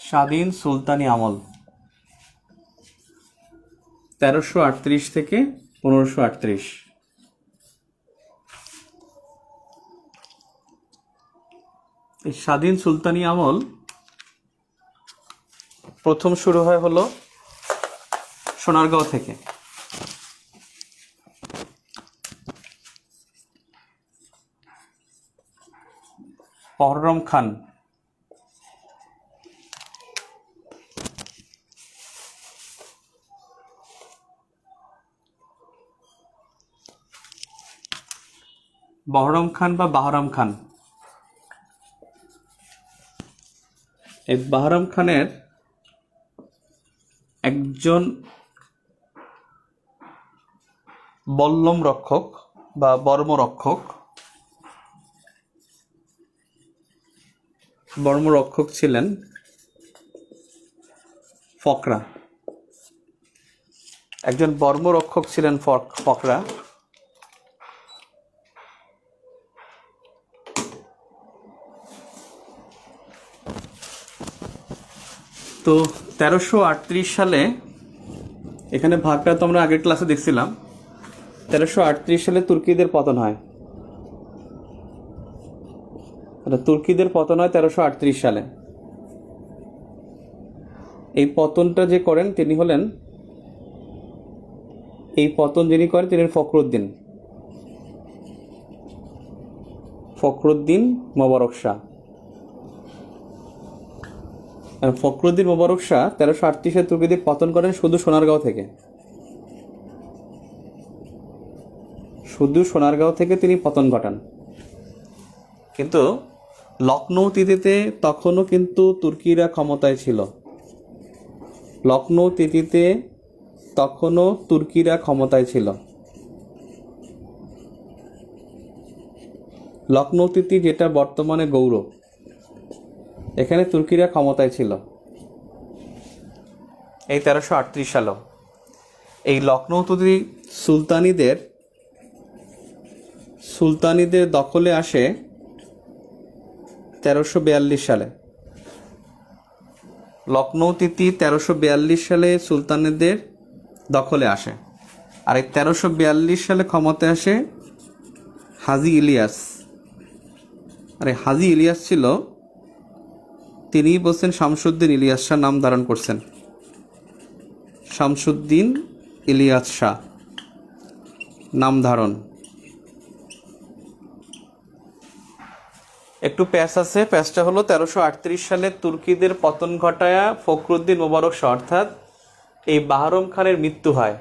স্বাধীন সুলতানি আমল 1338 থেকে 1538। এই স্বাধীন সুলতানি আমল প্রথম শুরু হয় হলো সোনারগাঁও থেকে। বহরম খান বা বাহরাম খান, এই বাহরাম খানের একজন বল্লম রক্ষক বা বর্মরক্ষক ছিলেন ফকরা। একজন বর্মরক্ষক ছিলেন ফকরা। তো 1338 সালে, এখানে ভাগটা তো আমরা আগের ক্লাসে দেখছিলাম, 1338 সালে তুর্কিদের পতন হয়। তুর্কিদের পতন হয় 1338 সালে। এই পতনটা যে করেন তিনি হলেন, এই পতন যিনি করেন তিনি ফখরুদ্দিন মোবারক শাহ। ফখরুদ্দিন মোবারক শাহ 1338 সালে তুর্কিদের পতন করেন শুধু সোনারগাঁও থেকে তিনি পতন ঘটান। কিন্তু লখনৌ তিতিতে তখনও কিন্তু তুর্কিরা ক্ষমতায় ছিল। লখনৌ তিতি যেটা বর্তমানে গৌড়, এখানে তুর্কিরা ক্ষমতায় ছিল এই 1338 সালে। এই লখনৌ তিতি সুলতানিদের দখলে আসে 1342 সালে। লখনৌ তিতি 1342 সালে সুলতানিদের দখলে আসে। আর এই 1342 সালে ক্ষমতায় আসে হাজি ইলিয়াস। আর এই হাজি ইলিয়াস ছিল, তিনি বলছেন শামসুদ্দিন ইলিয়াস শাহ নাম ধারণ করছেন। শামসুদ্দিন ইলিয়াস শাহ নাম ধারণ। একটু প্যাচ আছে, প্যাচটা হলো 1338 সালে তুর্কিদের পতন ঘটায় ফখরুদ্দিন মোবারক শাহ, অর্থাৎ এই বাহরাম খানের মৃত্যু হয়।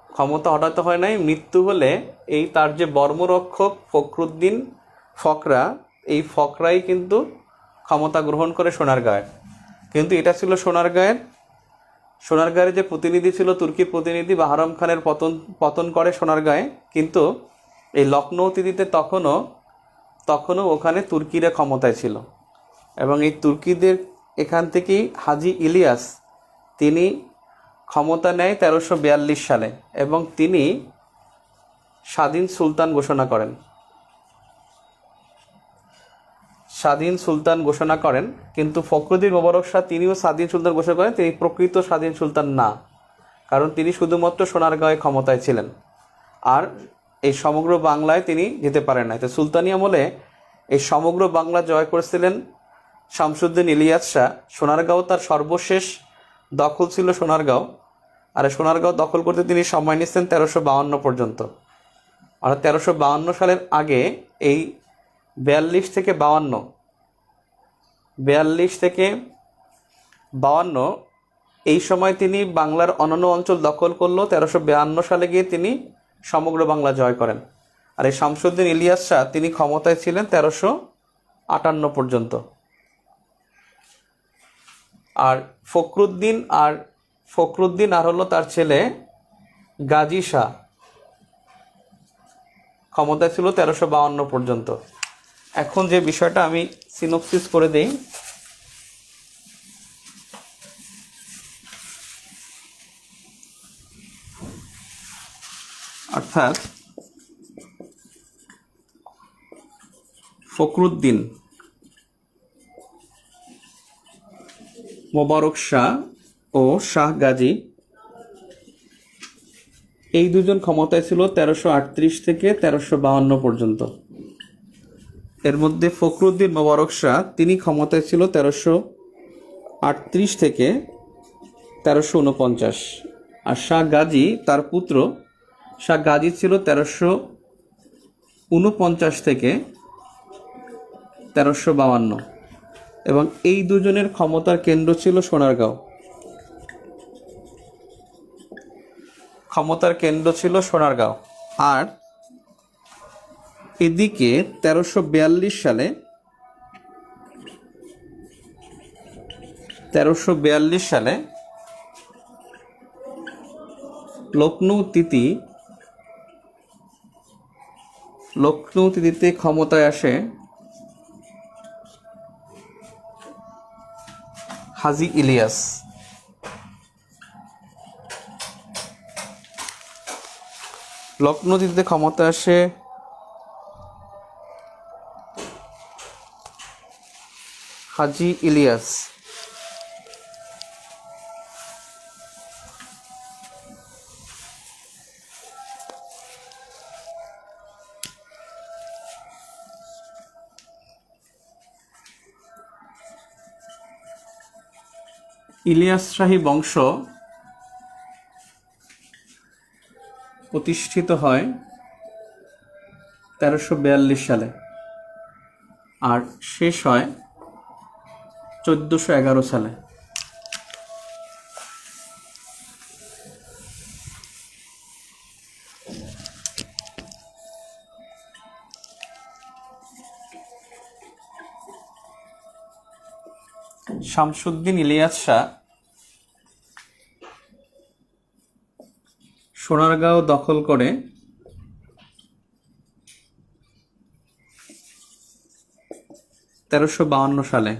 ক্ষমতা হঠাৎ হয় নাই, মৃত্যু হলে এই তার যে বর্মরক্ষক ফখরুদ্দিন ফকরা, এই ফকরাই কিন্তু ক্ষমতা গ্রহণ করে সোনারগাঁয়ে। কিন্তু এটা ছিল সোনারগাঁয়ের যে প্রতিনিধি ছিল, তুর্কির প্রতিনিধি, বাহরাম খানের পতন করে সোনারগাঁয়ে। কিন্তু এই লখনৌ তিতিতে তখনও ওখানে তুর্কিরা ক্ষমতায় ছিল। এবং এই তুর্কিদের এখান থেকেই হাজি ইলিয়াস তিনি ক্ষমতা নেয় 1342 সালে, এবং তিনি স্বাধীন সুলতান ঘোষণা করেন। কিন্তু ফখরুদ্দিন মোবারক শাহ তিনিও স্বাধীন সুলতান ঘোষণা করেন, তিনি প্রকৃত স্বাধীন সুলতান না, কারণ তিনি শুধুমাত্র সোনারগাঁয়ে ক্ষমতায় ছিলেন, আর এই সমগ্র বাংলায় তিনি যেতে পারেন না। তো সুলতানি আমলে এই সমগ্র বাংলা জয় করেছিলেন শামসুদ্দিন ইলিয়াস শাহ। সোনারগাঁও তার সর্বশেষ দখল ছিল সোনারগাঁও, আর সোনারগাঁও দখল করতে তিনি সময় নিচ্ছেন 1352 পর্যন্ত। আর 1352 সালের আগে এই 42 থেকে 52 এই সময় তিনি বাংলার অন্যান্য অঞ্চল দখল করলো। 1352 সালে গিয়ে তিনি সমগ্র বাংলা জয় করেন। আর এই শামসুদ্দিন ইলিয়াস শাহ তিনি ক্ষমতায় ছিলেন 1358 পর্যন্ত। আর ফখরুদ্দিন আর হলো তার ছেলে গাজী শাহ, ক্ষমতায় ছিল 1352 পর্যন্ত। এখন যে বিষয়টা আমি সিনোপসিস করে দেই, অর্থাৎ ফখরুদ্দিন, মোবারক শাহ ও শাহ গাজী, এই দুজন ক্ষমতায় ছিল 1338 থেকে 1352 পর্যন্ত। এর মধ্যে ফখরুদ্দিন মোবারক শাহ তিনি ক্ষমতায় ছিল 1338 থেকে 1349, আর শাহ গাজী তার পুত্র শাহ গাজী ছিল 1349 থেকে 1352, এবং এই দুজনের ক্ষমতার কেন্দ্র ছিল সোনারগাঁও। আর এদিকে 1342 সালে লখনৌ তিতিতে ক্ষমতায় আসে হাজী ইলিয়াস। লখনৌ তিতিতে ক্ষমতায় আসে হাজী ইলিয়াস। ইলিয়াস শাহী বংশ প্রতিষ্ঠিত হয় 1342 সালে আর শেষ হয় 1411 সালে। শামসুদ্দিন ইলিয়াস শাহ সোনারগাঁও দখল করে 1352 সালে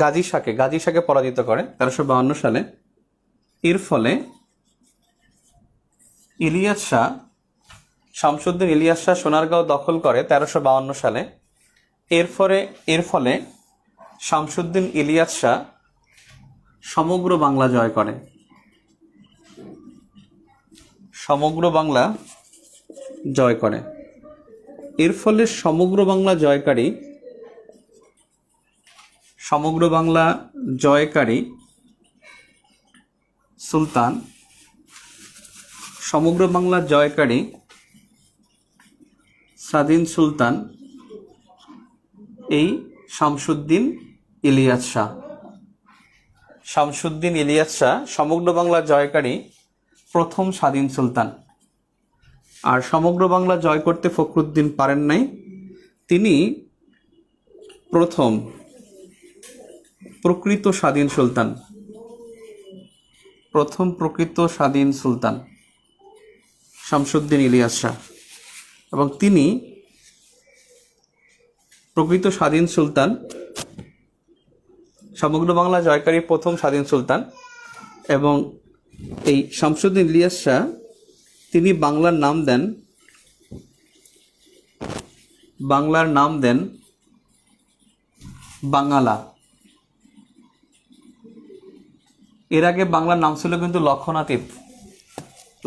গাজী শাহকে পরাজিত করে 1352 সালে। এর ফলে শামসুদ্দিন ইলিয়াস শাহ সোনারগাঁও দখল করে 1352 সালে। এর ফলে শামসুদ্দিন ইলিয়াস শাহ সমগ্র বাংলা জয় করে। এর ফলে সমগ্র বাংলা জয়কারী স্বাধীন সুলতান এই শামসুদ্দিন ইলিয়াস শাহ সমগ্র বাংলা জয়কারী প্রথম স্বাধীন সুলতান। আর সমগ্র বাংলা জয় করতে ফখরুদ্দিন পারেন নাই, তিনি প্রথম প্রকৃত স্বাধীন সুলতান শামসুদ্দিন ইলিয়াস শাহ, এবং তিনি প্রকৃত স্বাধীন সুলতান, সমগ্র বাংলা জয়কারী প্রথম স্বাধীন সুলতান। এবং এই শামসুদ্দিন ইলিয়াস শাহ তিনি বাংলার নাম দেন বাঙ্গালা। এর আগে বাংলার নাম ছিল কিন্তু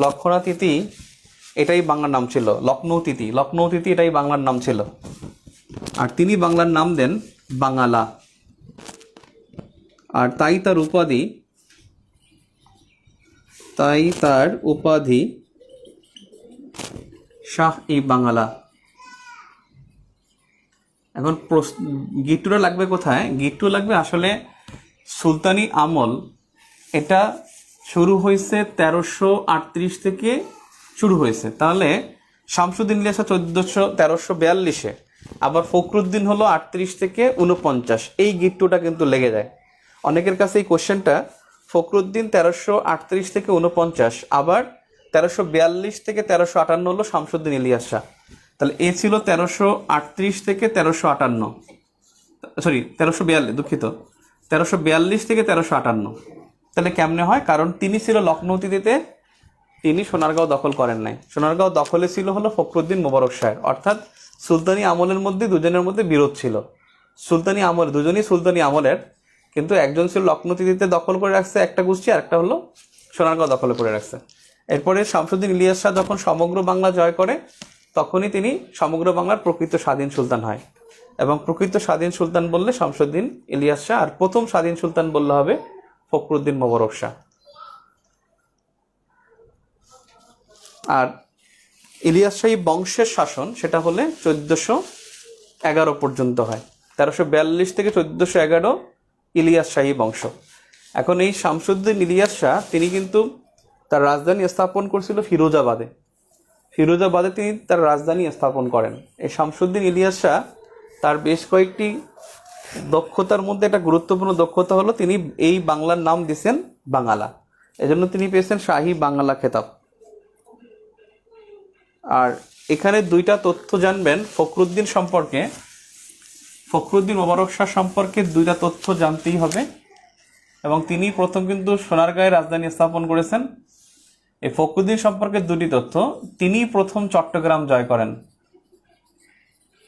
লক্ষণাতীতি, এটাই বাংলার নাম ছিল। লখনৌ তিতি এটাই বাংলার নাম ছিল, আর তিনি বাংলার নাম দেন বাঙ্গালা। আর তাই তার উপাধি শাহ-ই-বাঙ্গালা। এখন গিট্টুটা লাগবে কোথায়? গিট্টু লাগবে আসলে সুলতানি আমল, এটা শুরু হয়েছে 1338 থেকে শুরু হয়েছে। তাহলে শামসুদ্দিন ইলিয়াস 1342-এ আবার ফখরুদ্দিন হলো 38 থেকে 49, এই গিট্টুটা কিন্তু লেগে যায় অনেকের কাছে এই কোশ্চেনটা। ফখরুদ্দিন 1338 থেকে 49, আবার 1342 থেকে 1358 হলো শামসুদ্দিন ইলিয়াস শাহ। তাহলে এ ছিল 1338 থেকে 1358, সরি 1342, দুঃখিত, 1342 থেকে 1358। তাহলে কেমনে হয়? কারণ তিনি ছিল লখনৌতিতে, তিনি সোনারগাঁও দখল করেন নাই। সোনারগাঁও দখলে ছিল হলো ফখরুদ্দিন মোবারক শাহের, অর্থাৎ সুলতানি আমলের মধ্যে দুজনের মধ্যে বিরোধ ছিল। সুলতানি আমল, দুজনই সুলতানি আমলের, কিন্তু একজন ছিল লখনৌতিতে দখল করে রাখছে একটা গোষ্ঠী, আর একটা হলো সোনারগাঁও দখল করে রাখছে। এরপরে শামসুদ্দিন ইলিয়াস শাহ যখন সমগ্র বাংলা জয় করে, তখনই তিনি সমগ্র বাংলার প্রকৃত স্বাধীন সুলতান হয়। এবং প্রকৃত স্বাধীন সুলতান বললে শামসুদ্দিন ইলিয়াস শাহ, আর প্রথম স্বাধীন সুলতান বললে হবে ফখরুদ্দিন মোবারক শাহ। আর ইলিয়াস শাহী বংশের শাসন সেটা হলে 1411 পর্যন্ত হয়। 1342 থেকে 1411 ইলিয়াস শাহী বংশ। এখন এই শামসুদ্দিন ইলিয়াস শাহ তিনি কিন্তু তার রাজধানী স্থাপন করছিল ফিরোজাবাদে। ফিরোজাবাদে তিনি তার রাজধানী স্থাপন করেন। এই শামসুদ্দিন ইলিয়াস শাহ তার বেশ কয়েকটি দক্ষতার মধ্যে একটা গুরুত্বপূর্ণ দক্ষতা হলো তিনি এই বাংলার নাম দিয়েছেন বাঙালা, এজন্য তিনি পেয়েছেন শাহী বাংলা খেতাব। আর এখানে দুইটা তথ্য জানবেন ফখরুদ্দিন সম্পর্কে, ফখরুদ্দিন মোবারক শাহ সম্পর্কে দুইটা তথ্য জানতেই হবে। এবং তিনি প্রথম কিন্তু সোনারগাঁয়ে রাজধানী স্থাপন করেছেন। এই ফখরুদ্দিন সম্পর্কে দুটি তথ্য, তিনি প্রথম চট্টগ্রাম জয় করেন।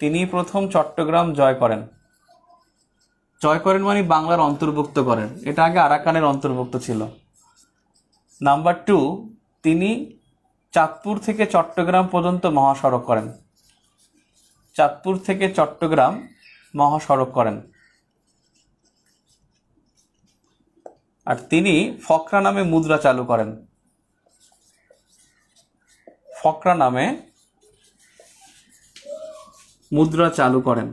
তিনি প্রথম চট্টগ্রাম জয় করেন। জয় করেন মানে বাংলার অন্তর্ভুক্ত করেন, এটা আগে আরাকানের অন্তর্ভুক্ত ছিল। নাম্বার 2, তিনি চাঁদপুর থেকে চট্টগ্রাম পর্যন্ত মহাসড়ক করেন। চাঁদপুর থেকে চট্টগ্রাম মহাসড়ক করেন। আর তিনি ফকরা নামে মুদ্রা চালু করেন। ফকরা নামে মুদ্রা চালু করেন।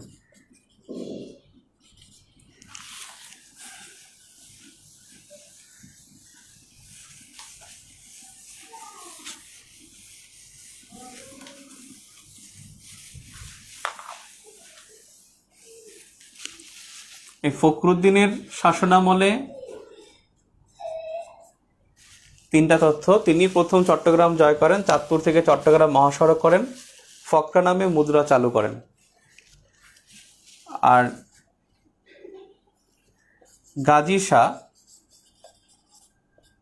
এই ফখরুদ্দিনের শাসনামলে তিনটা তথ্য, তিনি প্রথম চট্টগ্রাম জয় করেন, চাঁদপুর থেকে চট্টগ্রাম মহাসড়ক করেন, ফকরা নামে মুদ্রা চালু করেন। আর গাজী শাহ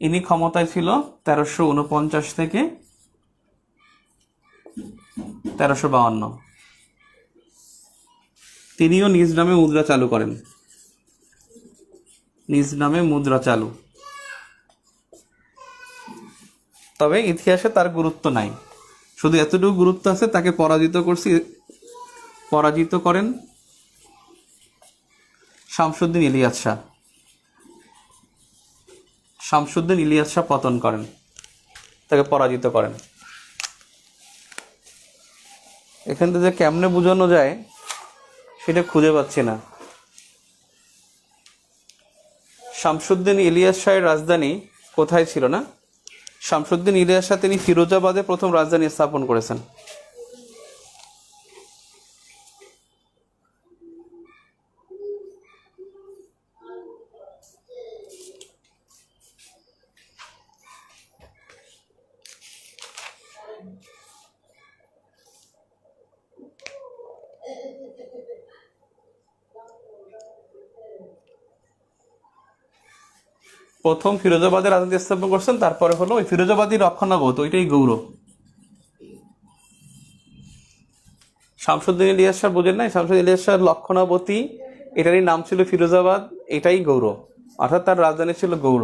ইনি ক্ষমতায় ছিল 1349 থেকে 1352। তিনিও নিজ নামে মুদ্রা চালু করেন। নিজ নামে মুদ্রা চালু, তবে ইতিহাসে তার গুরুত্ব নাই। শুধু এতটুকু গুরুত্ব আছে, তাকে পরাজিত করেন শামসুদ্দিন ইলিয়াস শাহ। শামসুদ্দিন ইলিয়াস শাহ পতন করেন, তাকে পরাজিত করেন। এখান থেকে কেমনে বোঝানো যায় সেটা খুঁজে পাচ্ছি না। শামসুদ্দিন ইলিয়াস শাহের রাজধানী কোথায় ছিল না? শামসুদ্দিন ইলিয়াস শাহ তিনি ফিরোজাবাদে প্রথম রাজধানী স্থাপন করেছেন। প্রথম ফিরোজাবাদের রাজধানী স্থাপন করছেন, তারপরে হলো ওই ফিরোজাবাদী রক্ষণাবোধ, ওইটাই গৌর। শামসুদ্দিন ইলিয়াস শাহ বোঝেন নাই? শামসুদ্দিন ইলিয়াস শাহ লক্ষণাবতী, এটারই নাম ছিল ফিরোজাবাদ, এটাই গৌর, অর্থাৎ তার রাজধানী ছিল গৌর।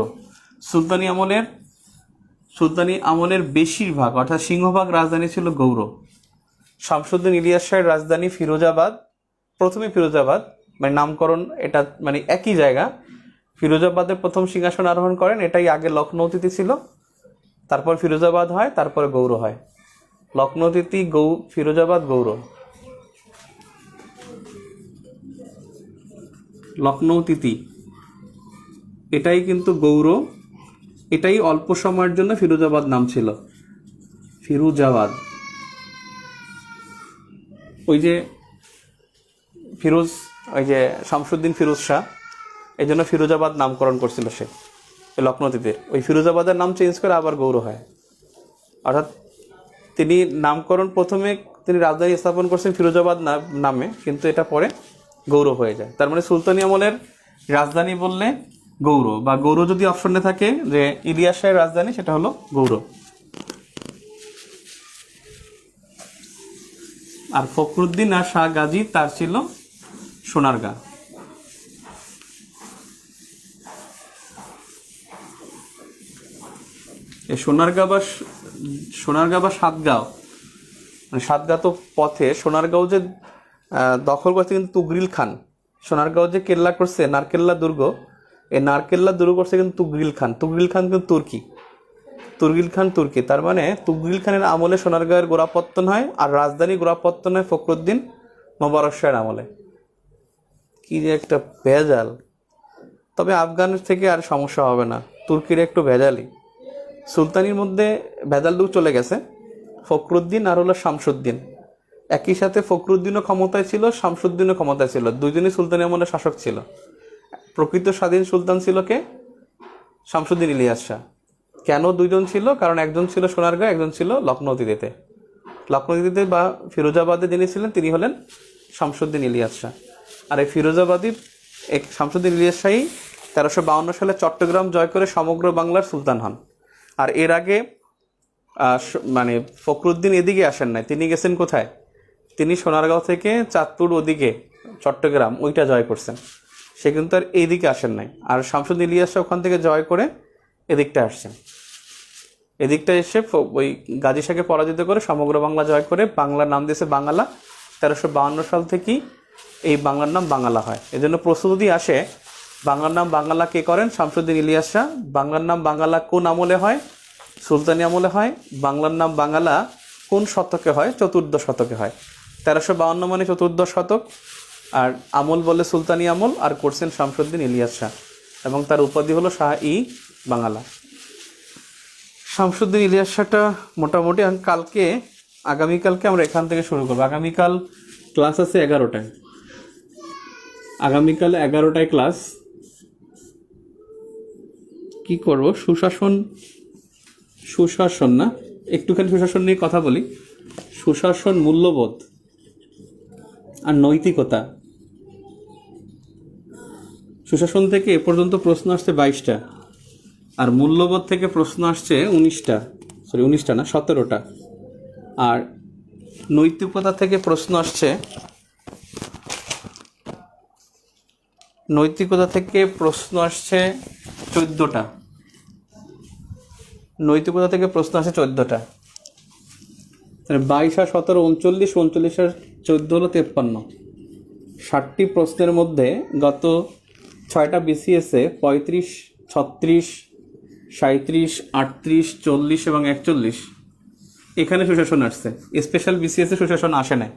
সুলতানি আমলের বেশিরভাগ অর্থাৎ সিংহভাগ রাজধানী ছিল গৌর। শামসুদ্দিন ইলিয়াস শাহের রাজধানী ফিরোজাবাদ, প্রথমে ফিরোজাবাদ, মানে নামকরণ এটা মানে একই জায়গা। ফিরোজাবাদের প্রথম সিংহাসন আরোহণ করেন, এটাই আগে লখনৌতিতে ছিল, তারপর ফিরোজাবাদ হয়, তারপরে গৌর হয়। লখনৌতিতি ফিরোজাবাদ গৌর। লখনৌতিতি এটাই কিন্তু গৌর, এটাই অল্প সময়ের জন্য ফিরোজাবাদ নাম ছিল, ফিরোজাবাদ। ওই যে ফিরোজ, ওই যে শামসুদ্দিন ফিরোজ শাহ, এই জন্য ফিরোজাবাদ নামকরণ করছিল সে লখনৌতিতে। ওই ফিরোজাবাদের নাম চেঞ্জ করে আবার গৌর হয়। অর্থাৎ তিনি নামকরণ প্রথমে তিনি রাজধানী স্থাপন করছেন ফিরোজাবাদ নামে, কিন্তু এটা পরে গৌর হয়ে যায়। তার মানে সুলতানি আমলের রাজধানী বললে গৌর, বা গৌর যদি অপশনে থাকে যে ইলিয়াস শাহের রাজধানী, সেটা হলো গৌর। আর ফখরুদ্দিন আর শাহ গাজী তার ছিল সোনারগাঁ। এই সোনারগাঁ বা সাতগাঁও, মানে সাতগাঁ তো পথে, সোনারগাঁও যে দখল করছে কিন্তু তুগরিল খান। সোনারগাঁও যে কেল্লা করছে নারকেল্লা দুর্গ, এই নারকেল্লা দুর্গ করছে কিন্তু তুগরিল খান। তুগরিল খান কিন্তু তুর্কি। তার মানে তুগরিল খানের আমলে সোনারগাঁয়ের গোড়াপত্তন হয়, আর রাজধানী গোড়াপত্তন হয় ফখরুদ্দিন মোবারক শাহের আমলে। কি যে একটা ভেজাল। তবে আফগানের থেকে আর সমস্যা হবে না, তুর্কির একটু ভেজালই। সুলতানির মধ্যে ভেজালটুকু চলে গেছে। ফখরুদ্দিন আর হলো শামসুদ্দিন, একই সাথে ফখরুদ্দিনও ক্ষমতায় ছিল, শামসুদ্দিনও ক্ষমতায় ছিল, দুইজনই সুলতানি আমলে শাসক ছিল। প্রকৃত স্বাধীন সুলতান ছিল কে? শামসুদ্দিন ইলিয়াস শাহ। কেন দুইজন ছিল? কারণ একজন ছিল সোনারগাঁ, একজন ছিল লখনৌতিতে। লখনৌতিতে বা ফিরোজাবাদে যিনি ছিলেন তিনি হলেন শামসুদ্দিন ইলিয়াস শাহ। আর এই ফিরোজাবাদী শামসুদ্দিন ইলিয়াস শাহী 1352 সালে চট্টগ্রাম জয় করে সমগ্র বাংলার সুলতান হন। আর এর আগে মানে ফখরুদ্দিন এদিকে আসেন নাই, তিনি গেছেন কোথায়? তিনি সোনারগাঁও থেকে চাঁদপুর ওদিকে চট্টগ্রাম ওইটা জয় করছেন, সে কিন্তু আর এইদিকে আসেন নাই। আর শামসুদ্দিন ইলিয়াস শাহ ওখান থেকে জয় করে এদিকটা আসছেন। এদিকটা এসে ওই গাজী শাহকে পরাজিত করে সমগ্র বাংলা জয় করে বাংলার নাম দিয়েছে বাঙালা। 1352 সাল থেকেই এই বাংলার নাম বাঙালা হয়। এজন্য প্রশ্ন যদি আসে বাংলার নাম বাঙালা কে করেন? শামসুদ্দিন ইলিয়াস শাহ। বাংলার নাম বাঙালা কোন আমলে হয়? সুলতানি আমলে হয়। বাংলার নাম বাঙালা কোন শতকে হয়? 14 শতকে হয়। 1352 মানে 14 শতক, আর আমল বলে সুলতানি আমল, আর করছেন শামসুদ্দিন ইলিয়াস শাহ, এবং তার উপাধি হলো শাহ-ই বাঙালা। শামসুদ্দিন ইলিয়াস শাহটা মোটামুটি আগামীকালকে আমরা এখান থেকে শুরু করবো। আগামীকাল ক্লাস আছে 11টায়। আগামীকাল 11টায় ক্লাস। কি করব? সুশাসন না, একটুখানি সুশাসন নিয়ে কথা বলি। সুশাসন, মূল্যবোধ আর নৈতিকতা। সুশাসন থেকে এ পর্যন্ত প্রশ্ন আসছে 22টা, আর মূল্যবোধ থেকে প্রশ্ন আসছে 17টা, আর নৈতিকতা থেকে প্রশ্ন আসছে 14টা। নৈতিকতা থেকে প্রশ্ন আসে 14টা। 22 আর 17, 39, 39 আর 14 হলো 53। 60টি প্রশ্নের মধ্যে গত 6টা বিসিএসে 35, 36, 37, 38, 40 এবং 41 এখানে সুশাসন আসছে। স্পেশাল বিসিএসে সুশাসন আসে না।